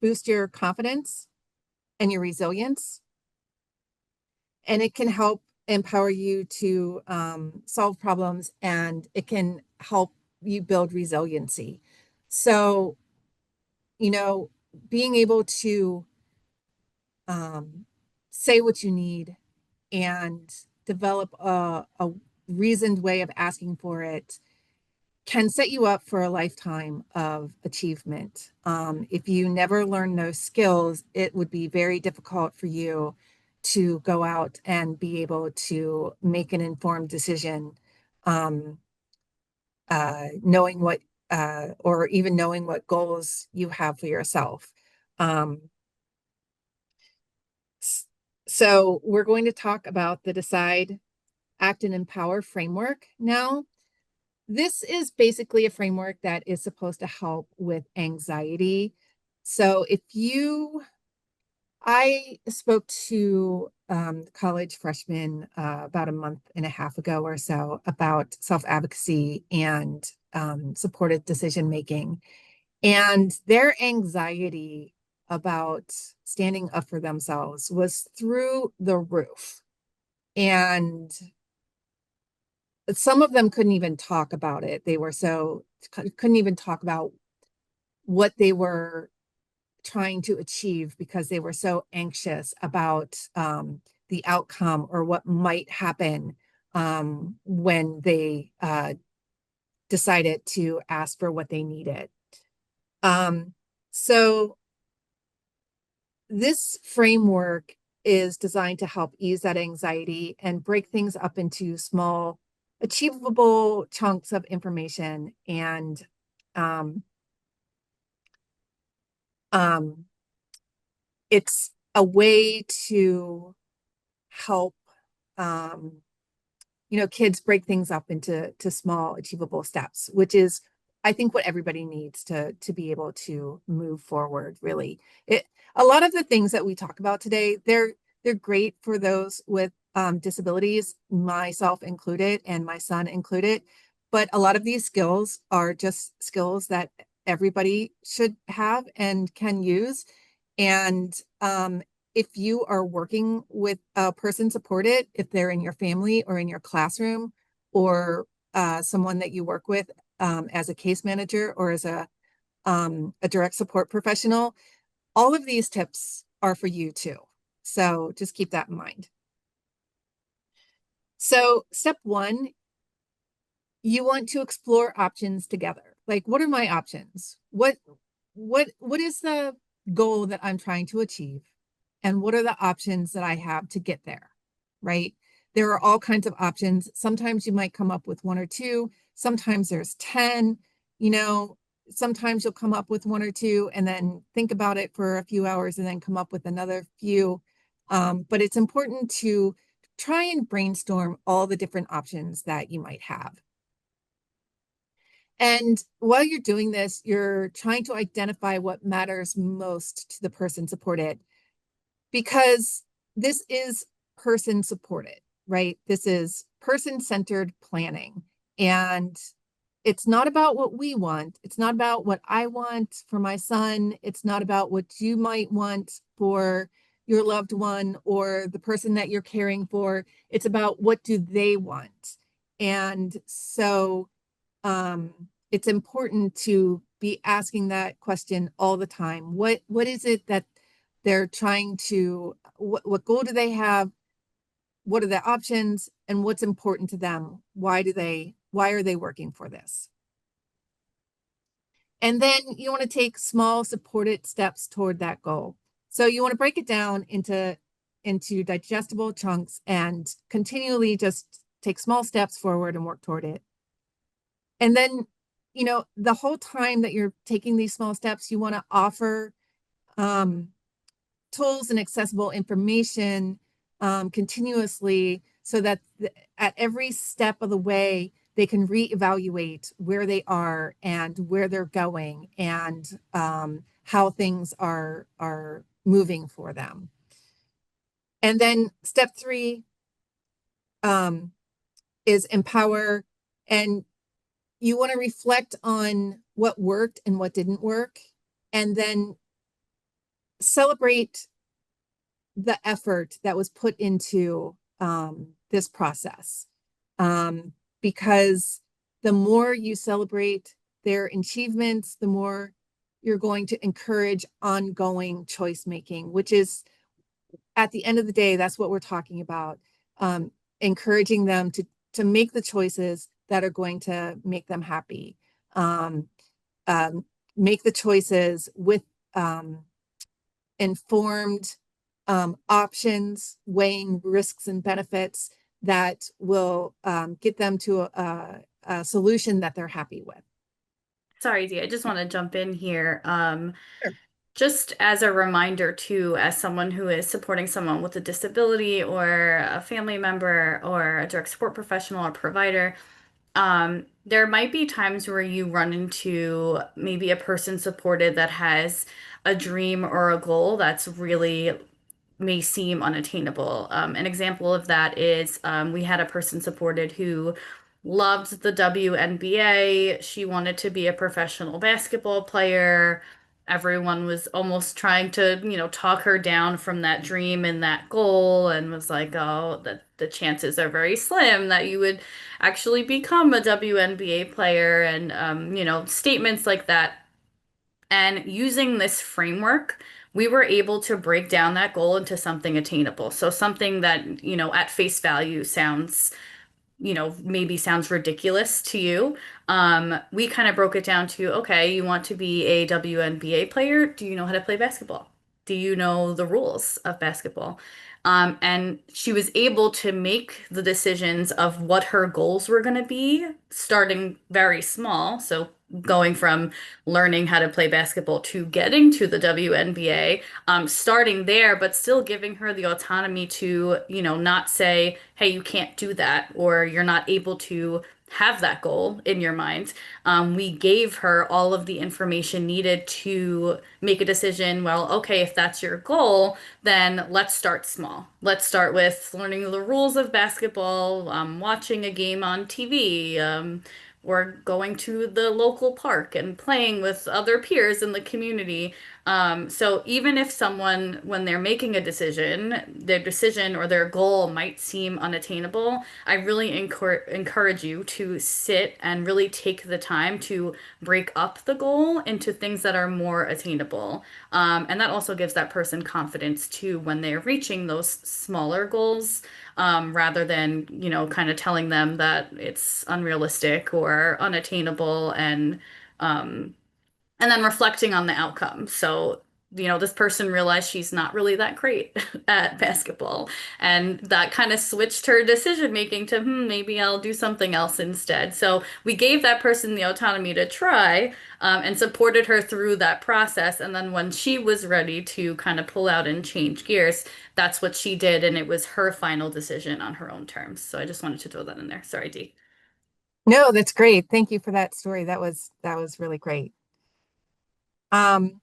boost your confidence and your resilience. And it can help empower you to solve problems, and it can help you build resiliency. So, you know, being able to say what you need and develop a reasoned way of asking for it can set you up for a lifetime of achievement. If you never learn those skills, it would be very difficult for you to go out and be able to make an informed decision, knowing what, or even knowing what goals you have for yourself. So we're going to talk about the Decide, Act, and Empower framework now. This is basically a framework that is supposed to help with anxiety. So I spoke to college freshmen about a month and a half ago or so about self-advocacy and supported decision-making. And their anxiety about standing up for themselves was through the roof. And some of them couldn't even talk about it. They were couldn't even talk about what they were trying to achieve because they were so anxious about the outcome or what might happen when they decided to ask for what they needed. So this framework is designed to help ease that anxiety and break things up into small, achievable chunks of information. And it's a way to help kids break things up into small achievable steps, which is I think what everybody needs to be able to move forward. Really, a lot of the things that we talk about today, they're great for those with disabilities, myself included and my son included. But a lot of these skills are just skills that everybody should have and can use. And if you are working with a person supported, if they're in your family or in your classroom or someone that you work with as a case manager or as a direct support professional, all of these tips are for you too. So just keep that in mind. So step one, you want to explore options together. Like, what are my options? What is the goal that I'm trying to achieve? And what are the options that I have to get there, right? There are all kinds of options. Sometimes you might come up with one or two. Sometimes there's 10. sometimes you'll come up with one or two and then think about it for a few hours and then come up with another few. But it's important to try and brainstorm all the different options that you might have. And while you're doing this, you're trying to identify what matters most to the person supported, because this is person supported, right? This is person-centered planning. And it's not about what we want. It's not about what I want for my son. It's not about what you might want for your loved one or the person that you're caring for. It's about what do they want. And so it's important to be asking that question all the time. What is it that they're trying to, what goal do they have? What are the options and what's important to them? Why are they working for this? And then you want to take small supported steps toward that goal. So you want to break it down into digestible chunks and continually just take small steps forward and work toward it. And then, the whole time that you're taking these small steps, you want to offer tools and accessible information continuously, so that at every step of the way, they can reevaluate where they are and where they're going and how things are moving for them. And then step 3 is empower. And you want to reflect on what worked and what didn't work, and then celebrate the effort that was put into this process. Because the more you celebrate their achievements, the more you're going to encourage ongoing choice making, which is, at the end of the day, that's what we're talking about. Encouraging them to make the choices that are going to make them happy. Make the choices with informed options, weighing risks and benefits that will get them to a solution that they're happy with. Sorry, Dee, I just want to jump in here. Sure. Just as a reminder too, as someone who is supporting someone with a disability or a family member or a direct support professional or provider, there might be times where you run into maybe a person supported that has a dream or a goal that's really may seem unattainable. An example of that is we had a person supported who loved the WNBA. She wanted to be a professional basketball player. Everyone was almost trying to, talk her down from that dream and that goal, and was like, oh, the chances are very slim that you would actually become a WNBA player, and, statements like that. And using this framework, we were able to break down that goal into something attainable. So something that, at face value sounds, maybe sounds ridiculous to you. We kind of broke it down to, okay, you want to be a WNBA player? Do you know how to play basketball? Do you know the rules of basketball? And she was able to make the decisions of what her goals were going to be, starting very small. So going from learning how to play basketball to getting to the WNBA, starting there, but still giving her the autonomy to, not say, hey, you can't do that, or you're not able to have that goal in your mind. We gave her all of the information needed to make a decision. Well, okay, if that's your goal, then let's start small. Let's start with learning the rules of basketball, watching a game on TV, or going to the local park and playing with other peers in the community. So even if someone, when they're making a decision, their decision or their goal might seem unattainable, I really encourage you to sit and really take the time to break up the goal into things that are more attainable. And that also gives that person confidence too when they're reaching those smaller goals, rather than, kind of telling them that it's unrealistic or unattainable, and then reflecting on the outcome. So this person realized she's not really that great at basketball. And that kind of switched her decision making to, maybe I'll do something else instead. So we gave that person the autonomy to try, and supported her through that process. And then when she was ready to kind of pull out and change gears, that's what she did. And it was her final decision on her own terms. So I just wanted to throw that in there. Sorry, Dee. No, that's great. Thank you for that story. That was really great. Um,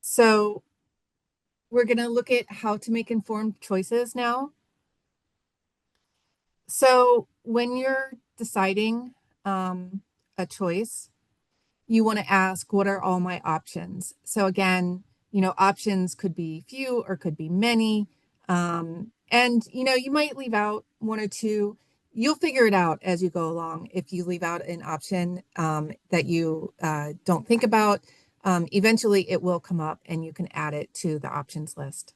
so we're going to look at how to make informed choices now. So when you're deciding a choice, you want to ask, what are all my options? So again, options could be few or could be many. And you might leave out one or two. You'll figure it out as you go along. If you leave out an option that you don't think about, eventually it will come up and you can add it to the options list.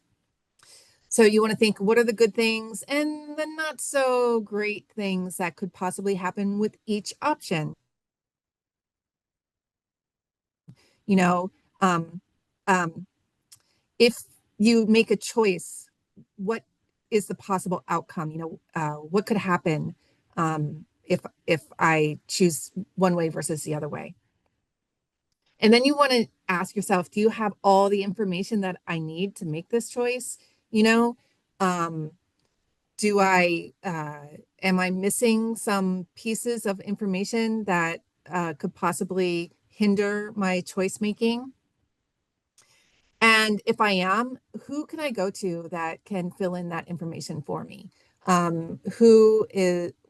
So you want to think, what are the good things and the not so great things that could possibly happen with each option? You know, um, um, if you make a choice, what is the possible outcome? What could happen if I choose one way versus the other way? And then you want to ask yourself, do you have all the information that I need to make this choice? You know, um, do I am I missing some pieces of information that could possibly hinder my choice making? And if I am, who can I go to that can fill in that information for me?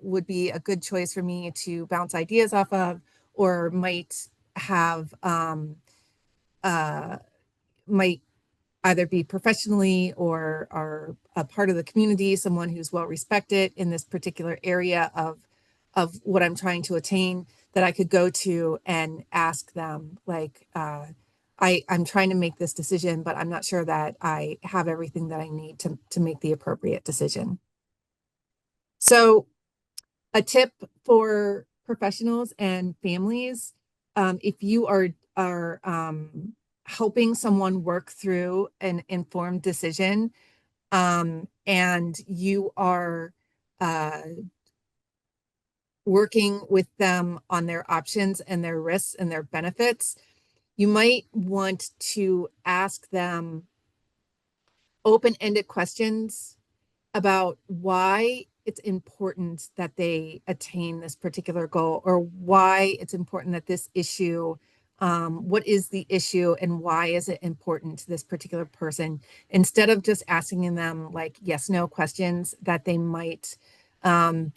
Would be a good choice for me to bounce ideas off of, or uh, might either be professionally or are a part of the community, someone who's well respected in this particular area of what I'm trying to attain, that I could go to and ask them, like, I'm trying to make this decision, but I'm not sure that I have everything that I need to make the appropriate decision. So a tip for professionals and families, if you are helping someone work through an informed decision, and you are working with them on their options and their risks and their benefits, you might want to ask them open-ended questions about why it's important that they attain this particular goal, or why it's important that this issue, what is the issue and why is it important to this particular person, instead of just asking them like yes, no questions that they might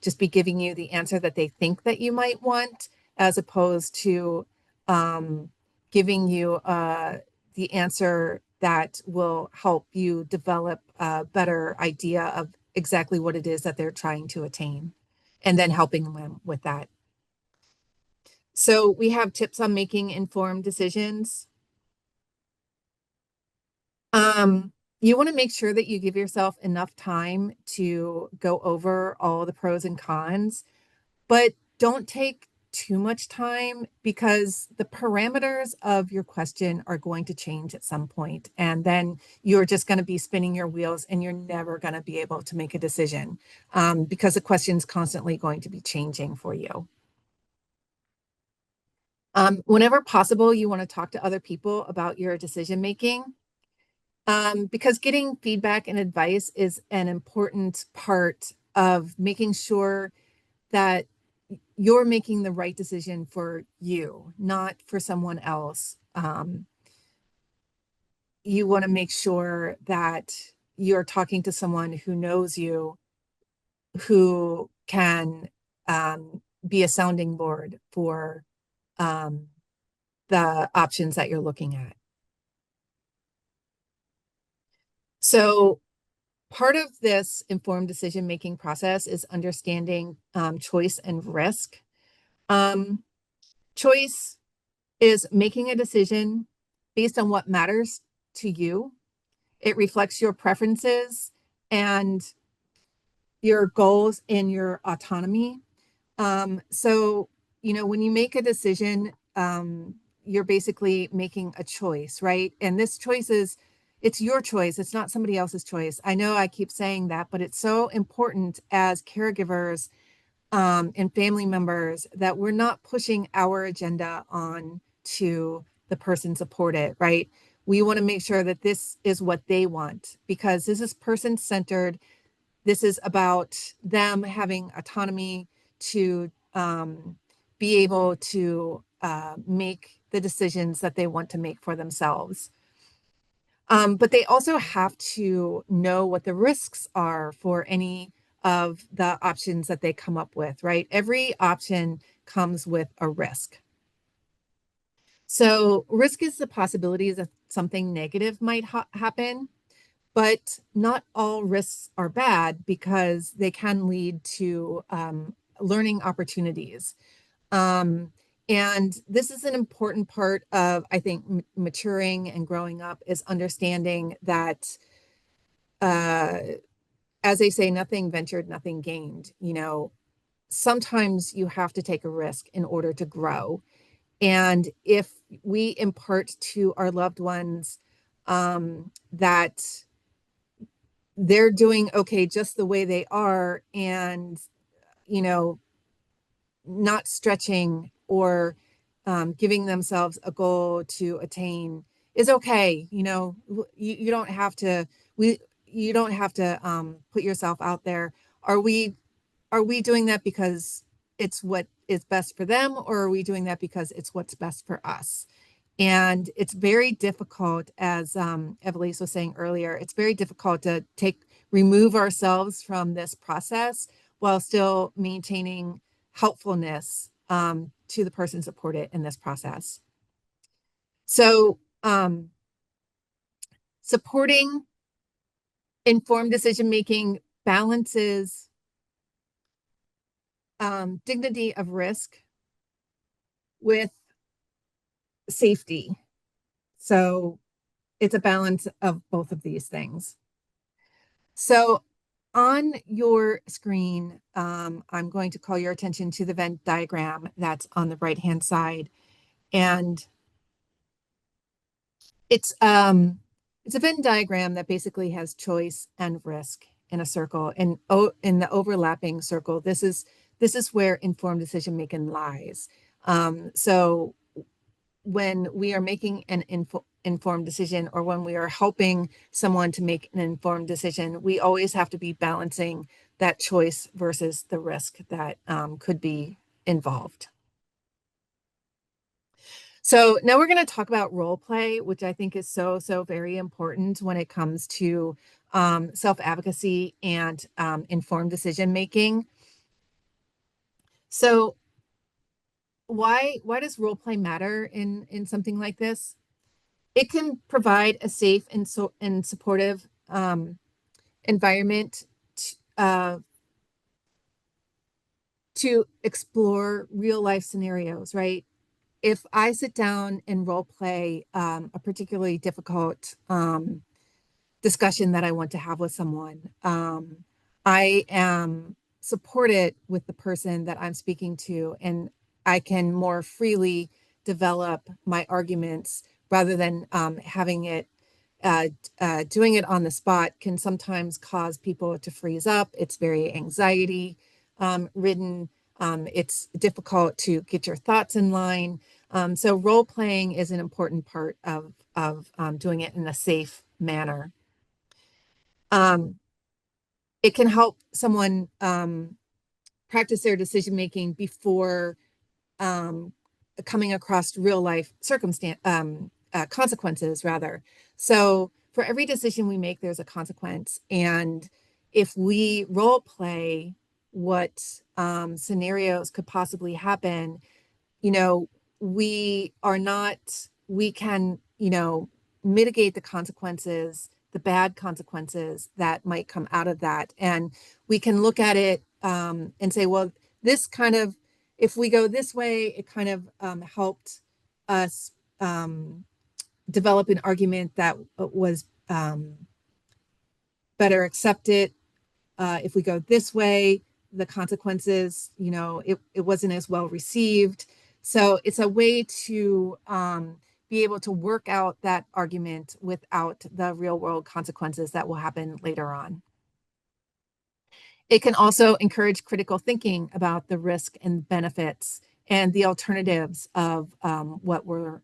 just be giving you the answer that they think that you might want, as opposed to giving you the answer that will help you develop a better idea of exactly what it is that they're trying to attain, and then helping them with that. So we have tips on making informed decisions. You want to make sure that you give yourself enough time to go over all the pros and cons, but don't take too much time, because the parameters of your question are going to change at some point, and then you're just going to be spinning your wheels and you're never going to be able to make a decision, because the question is constantly going to be changing for you. Whenever possible, you want to talk to other people about your decision making, because getting feedback and advice is an important part of making sure that you're making the right decision for you, not for someone else. You want to make sure that you're talking to someone who knows you, who can be a sounding board for the options that you're looking at. So part of this informed decision-making process is understanding choice and risk. Choice is making a decision based on what matters to you. It reflects your preferences and your goals and your autonomy. So, when you make a decision, you're basically making a choice, right? And this choice it's your choice. It's not somebody else's choice. I know I keep saying that, but it's so important as caregivers and family members that we're not pushing our agenda on to the person supported, right? We want to make sure that this is what they want, because this is person-centered. This is about them having autonomy to be able to make the decisions that they want to make for themselves. But they also have to know what the risks are for any of the options that they come up with, right? Every option comes with a risk. So risk is the possibility that something negative might happen, but not all risks are bad because they can lead to learning opportunities. And this is an important part of, I think, maturing and growing up, is understanding that, as they say, nothing ventured, nothing gained. Sometimes you have to take a risk in order to grow. And if we impart to our loved ones that they're doing okay just the way they are, and, not stretching or giving themselves a goal to attain is okay. You don't have to, you don't have to put yourself out there. Are we doing that because it's what is best for them, or are we doing that because it's what's best for us? And it's very difficult, as Evelise was saying earlier, it's very difficult to remove ourselves from this process while still maintaining helpfulness to the person supported in this process. So supporting informed decision-making balances dignity of risk with safety. So it's a balance of both of these things. So on your screen, I'm going to call your attention to the Venn diagram that's on the right-hand side. And it's a Venn diagram that basically has choice and risk in a circle. And in the overlapping circle, this is where informed decision making lies. So when we are making an informed decision, or when we are helping someone to make an informed decision, we always have to be balancing that choice versus the risk that could be involved. So now we're going to talk about role play, which I think is so very important when it comes to self-advocacy and informed decision making. So why does role play matter in something like this? It can provide a safe and supportive environment to explore real life scenarios, right? If I sit down and role play a particularly difficult discussion that I want to have with someone, I am supported with the person that I'm speaking to, and I can more freely develop my arguments rather than having it doing it on the spot can sometimes cause people to freeze up. It's very anxiety ridden. It's difficult to get your thoughts in line. So role playing is an important part of doing it in a safe manner. It can help someone practice their decision making before coming across real life consequences, rather. So for every decision we make, there's a consequence. And if we role play what scenarios could possibly happen, we can, mitigate the consequences, the bad consequences that might come out of that. And we can look at it and say, well, this kind of, if we go this way, it kind of helped us develop an argument that was better accepted. If we go this way, the consequences, it wasn't as well received. So it's a way to be able to work out that argument without the real world consequences that will happen later on. It can also encourage critical thinking about the risk and benefits and the alternatives of what we're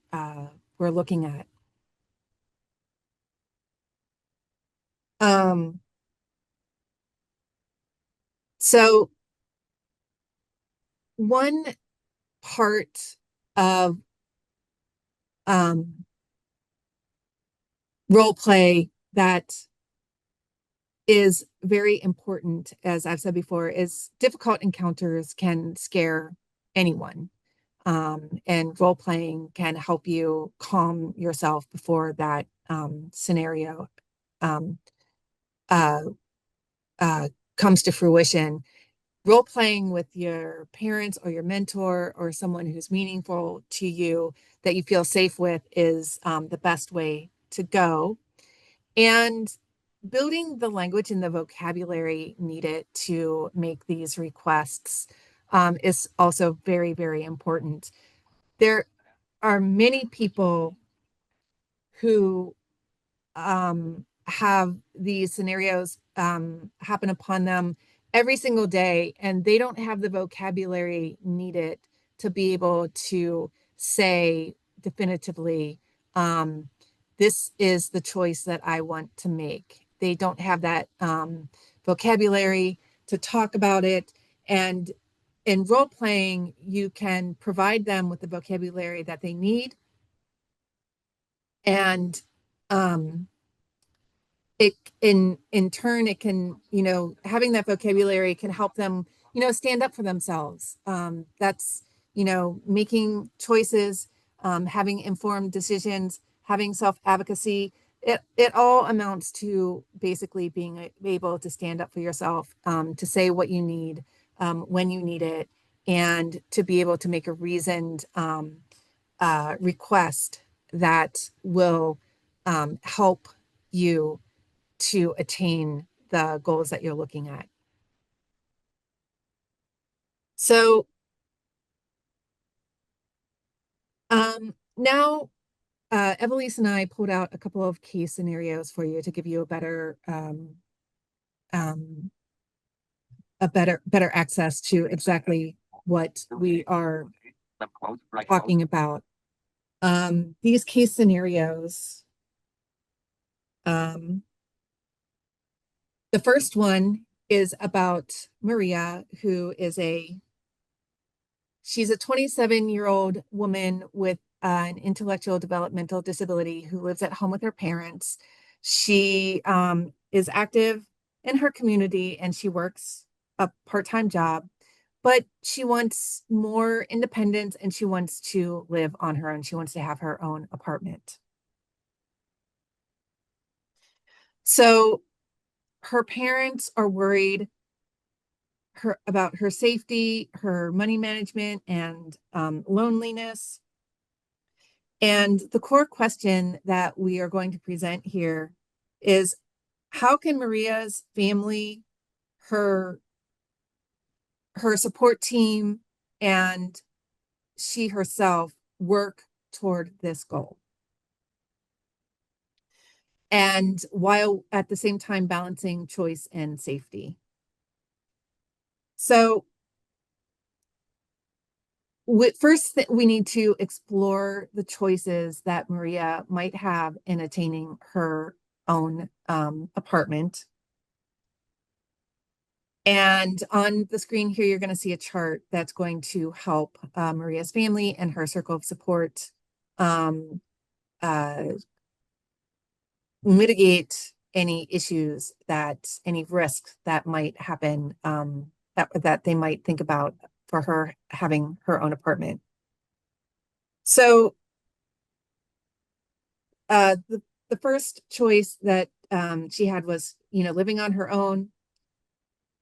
looking at. So one part of role play that is very important, as I've said before, is difficult encounters can scare anyone. And role playing can help you calm yourself before that scenario um, uh, comes to fruition. Role playing with your parents or your mentor or someone who's meaningful to you that you feel safe with is the best way to go. And building the language and the vocabulary needed to make these requests is also very, very important. There are many people who have these scenarios happen upon them every single day, and they don't have the vocabulary needed to be able to say definitively, this is the choice that I want to make. They don't have that vocabulary to talk about it. And in role playing, you can provide them with the vocabulary that they need. And it in turn, it can, having that vocabulary can help them, stand up for themselves. That's, making choices, having informed decisions, having self-advocacy. It all amounts to basically being able to stand up for yourself, to say what you need, when you need it, and to be able to make a reasoned request that will help you to attain the goals that you're looking at. So now Evelise and I pulled out a couple of case scenarios for you to give you a better access to exactly what we are talking about. These case scenarios, the first one is about Maria, who is she's a 27-year-old woman with an intellectual developmental disability who lives at home with her parents. She is active in her community and she works a part-time job, but she wants more independence and she wants to live on her own. She wants to have her own apartment. So her parents are worried about her safety, her money management, and loneliness. And the core question that we are going to present here is, how can Maria's family, her support team, and she herself work toward this goal? And while at the same time balancing choice and safety. So first, we need to explore the choices that Maria might have in attaining her own apartment. And on the screen here, you're going to see a chart that's going to help Maria's family and her circle of support mitigate any issues any risks that might happen, that they might think about for her having her own apartment. So the first choice that she had was, living on her own.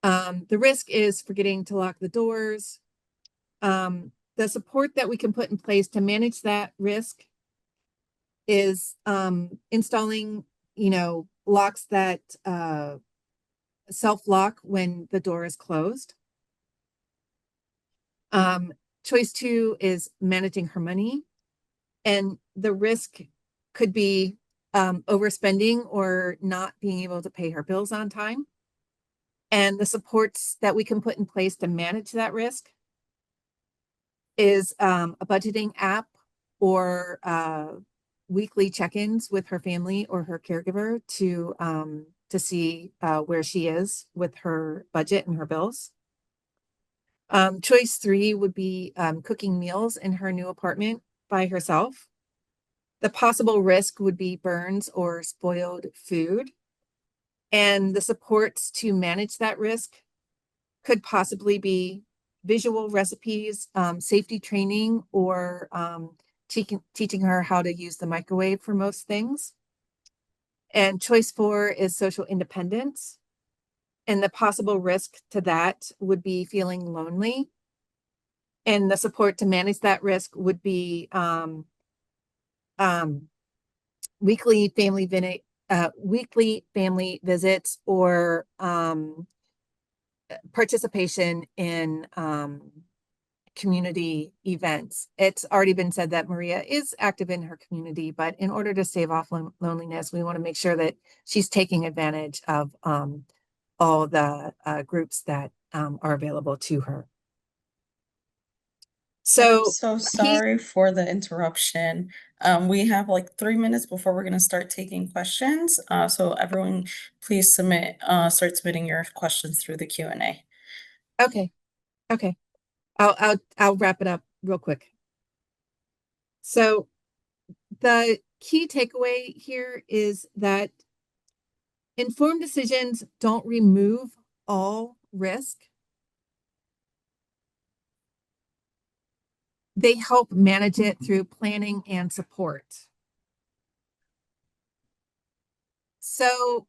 The risk is forgetting to lock the doors. The support that we can put in place to manage that risk is installing, locks that self-lock when the door is closed. Choice 2 is managing her money, and the risk could be overspending or not being able to pay her bills on time. And the supports that we can put in place to manage that risk is a budgeting app or weekly check-ins with her family or her caregiver to see where she is with her budget and her bills. Choice 3 would be cooking meals in her new apartment by herself. The possible risk would be burns or spoiled food. And the supports to manage that risk could possibly be visual recipes, safety training, or teaching her how to use the microwave for most things. And choice 4 is social independence. And the possible risk to that would be feeling lonely. And the support to manage that risk would be weekly family visits or participation in community events. It's already been said that Maria is active in her community, but in order to stave off loneliness, we want to make sure that she's taking advantage of all the groups that are available to her. I'm So so sorry for the interruption. We have like 3 minutes before we're gonna start taking questions. So everyone, please start submitting your questions through the Q&A. okay. I'll wrap it up real quick. So the key takeaway here is that informed decisions don't remove all risk. They help manage it through planning and support. So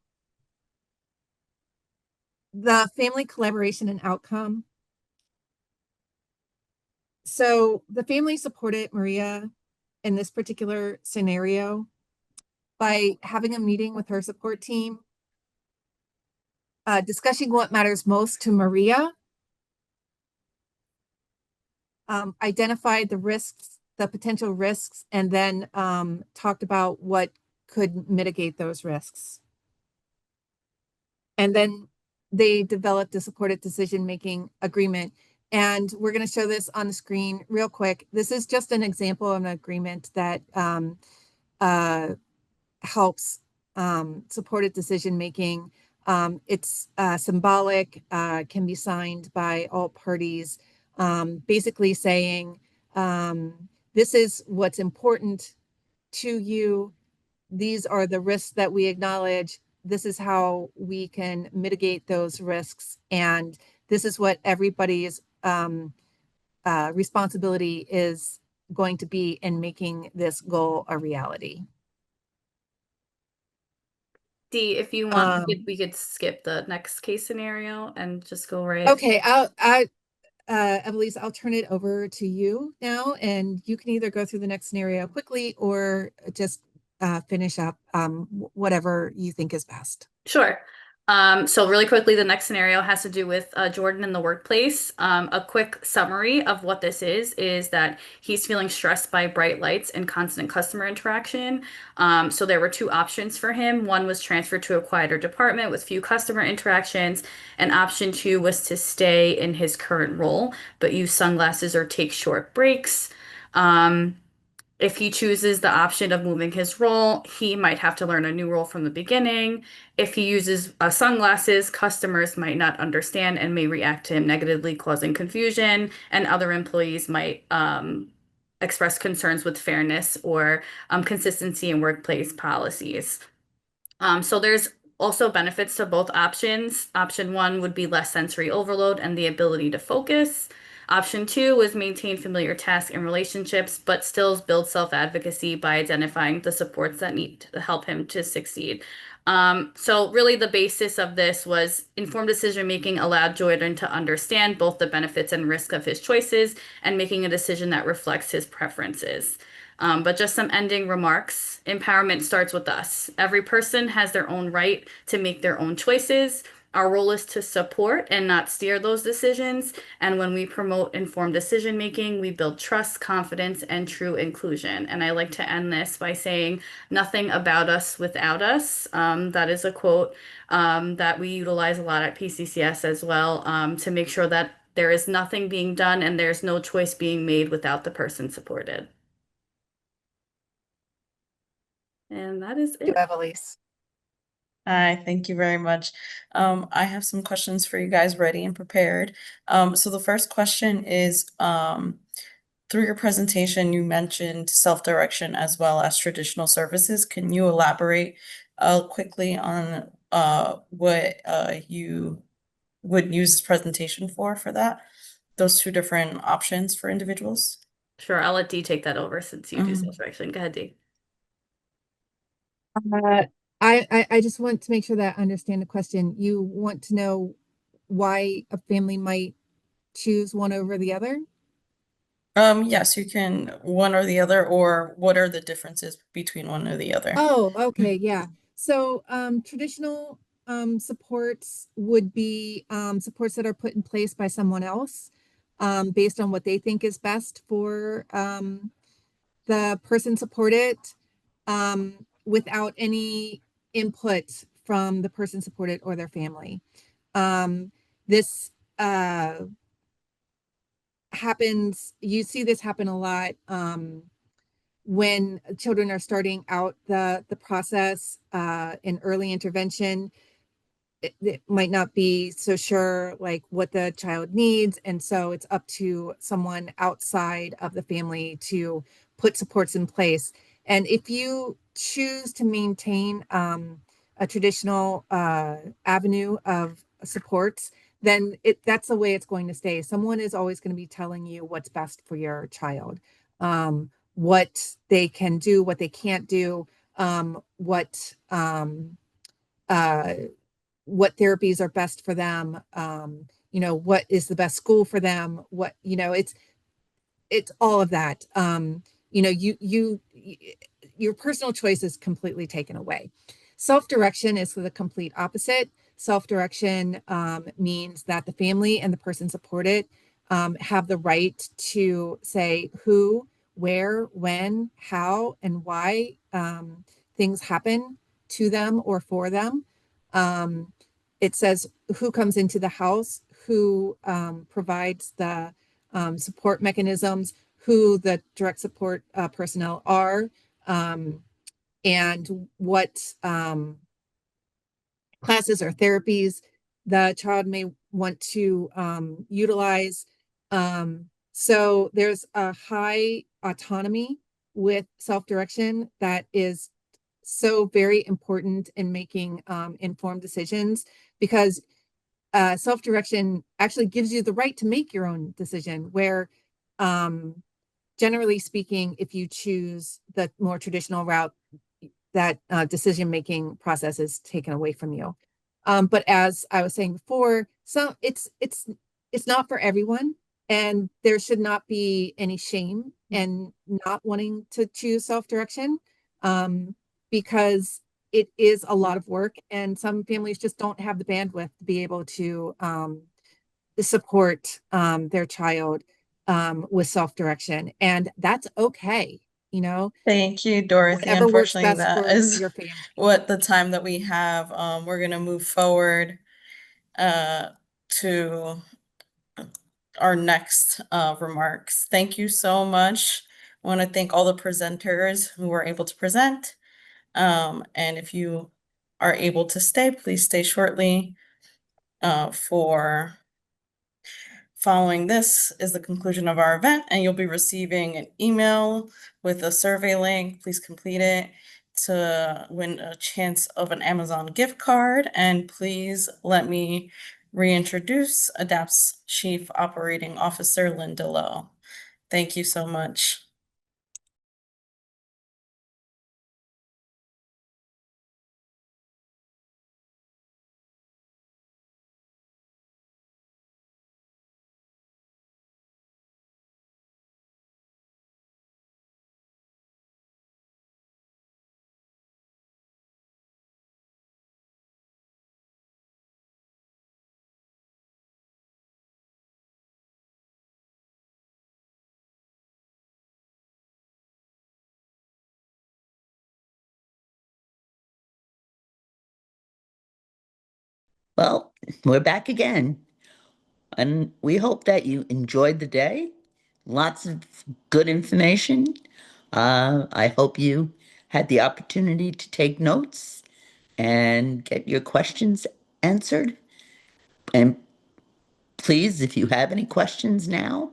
the family collaboration and outcome. So the family supported Maria in this particular scenario by having a meeting with her support team, discussing what matters most to Maria, identified the risks, the potential risks, and then talked about what could mitigate those risks. And then they developed a supported decision-making agreement. And we're going to show this on the screen real quick. This is just an example of an agreement that helps supported decision-making. It's symbolic, can be signed by all parties, basically saying, this is what's important to you. These are the risks that we acknowledge. This is how we can mitigate those risks. And this is what everybody's responsibility is going to be in making this goal a reality. Dee, if you want, we could skip the next case scenario and just go right. Okay, Evelise, I'll turn it over to you now, and you can either go through the next scenario quickly or just finish up whatever you think is best. Sure. So really quickly, the next scenario has to do with Jordan in the workplace. A quick summary of what this is that he's feeling stressed by bright lights and constant customer interaction. So there were two options for him. One was transferred to a quieter department with few customer interactions, and option 2 was to stay in his current role, but use sunglasses or take short breaks. If he chooses the option of moving his role, he might have to learn a new role from the beginning. If he uses sunglasses, customers might not understand and may react to him negatively, causing confusion, and other employees might express concerns with fairness or consistency in workplace policies. So there's also benefits to both options. Option 1 would be less sensory overload and the ability to focus. Option 2 was maintain familiar tasks and relationships, but still build self-advocacy by identifying the supports that need to help him to succeed. So really the basis of this was informed decision-making allowed Jordan to understand both the benefits and risk of his choices and making a decision that reflects his preferences. But just some ending remarks. Empowerment starts with us. Every person has their own right to make their own choices. Our role is to support and not steer those decisions. And when we promote informed decision making, we build trust, confidence, and true inclusion. And I like to end this by saying, nothing about us without us. That is a quote that we utilize a lot at PCCS as well, to make sure that there is nothing being done and there's no choice being made without the person supported. And that is You, it. Evelise. Hi, thank you very much. I have some questions for you guys ready and prepared. So the first question is, through your presentation, you mentioned self-direction as well as traditional services. Can you elaborate quickly on what you would use this presentation for that? Those two different options for individuals? Sure, I'll let Dee take that over since you do Mhm. self-direction. Go ahead, Dee. Uh, I just want to make sure that I understand the question. You want to know why a family might choose one over the other? Yes, you can one or the other, or what are the differences between one or the other? Oh, okay, yeah. So, traditional supports would be supports that are put in place by someone else, based on what they think is best for the person supported, without any input from the person supported or their family. This happens, you see this happen a lot when children are starting out the process in early intervention. It might not be so sure like what the child needs, and so it's up to someone outside of the family to put supports in place. And if you choose to maintain a traditional avenue of supports, then that's the way it's going to stay. Someone is always going to be telling you what's best for your child, what they can do, what they can't do, uh, what therapies are best for them, what is the best school for them, what, it's all of that. You know, your personal choice is completely taken away. Self-direction is the complete opposite. Self-direction means that the family and the person supported have the right to say who, where, when, how, and why things happen to them or for them. It says who comes into the house, who provides the support mechanisms, who the direct support personnel are, and what classes or therapies the child may want to utilize. So there's a high autonomy with self-direction that is so very important in making informed decisions, because self-direction actually gives you the right to make your own decision, where generally speaking, if you choose the more traditional route, that decision-making process is taken away from you. But as I was saying before, so it's not for everyone, and there should not be any shame in not wanting to choose self-direction, because it is a lot of work, and some families just don't have the bandwidth to be able to support their child with self-direction, and that's okay. Thank you, Dorothy. Whatever works Unfortunately, best that for is your family. what the time that we have. We're gonna move forward uh, to our next remarks. Thank you so much. I want to thank all the presenters who were able to present. And if you are able to stay, please stay shortly for following this is the conclusion of our event, and you'll be receiving an email with a survey link. Please complete it to win a chance of an Amazon gift card. And please let me reintroduce ADAPT's Chief Operating Officer, Linda Lowe. Thank you so much. Well, we're back again, and we hope that you enjoyed the day. Lots of good information. I hope you had the opportunity to take notes and get your questions answered. And please, if you have any questions now,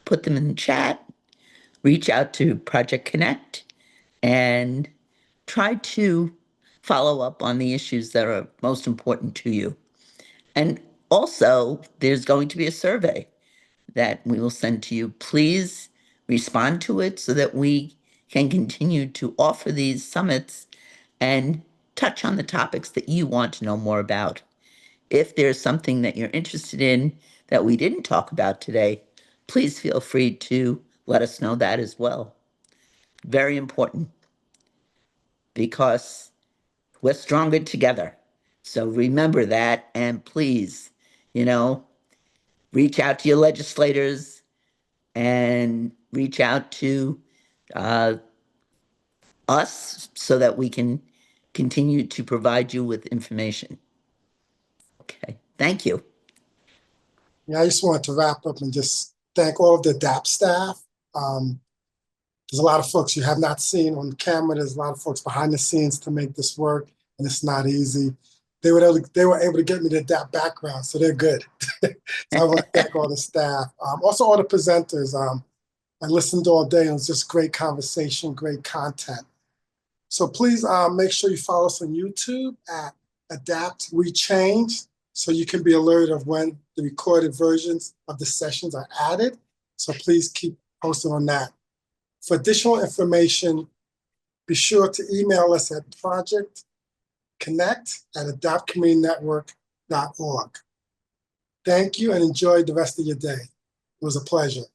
put them in the chat, reach out to Project Connect, and try to follow up on the issues that are most important to you. And also, there's going to be a survey that we will send to you. Please respond to it so that we can continue to offer these summits and touch on the topics that you want to know more about. If there's something that you're interested in that we didn't talk about today, please feel free to let us know that as well. Very important, because we're stronger together. So remember that, and please, reach out to your legislators and reach out to us so that we can continue to provide you with information. Okay, thank you. Yeah, I just wanted to wrap up and just thank all of the DAP staff. There's a lot of folks you have not seen on camera. There's a lot of folks behind the scenes to make this work, and it's not easy. They were able to get me the DAP background, so they're good. So I want to thank all the staff. Also all the presenters. I listened all day, and it was just great conversation, great content. So please make sure you follow us on YouTube at Adapt We Change, so you can be alerted of when the recorded versions of the sessions are added. So please keep posted on that. For additional information, be sure to email us at projectconnect@adaptcommunitynetwork.org. Thank you and enjoy the rest of your day. It was a pleasure.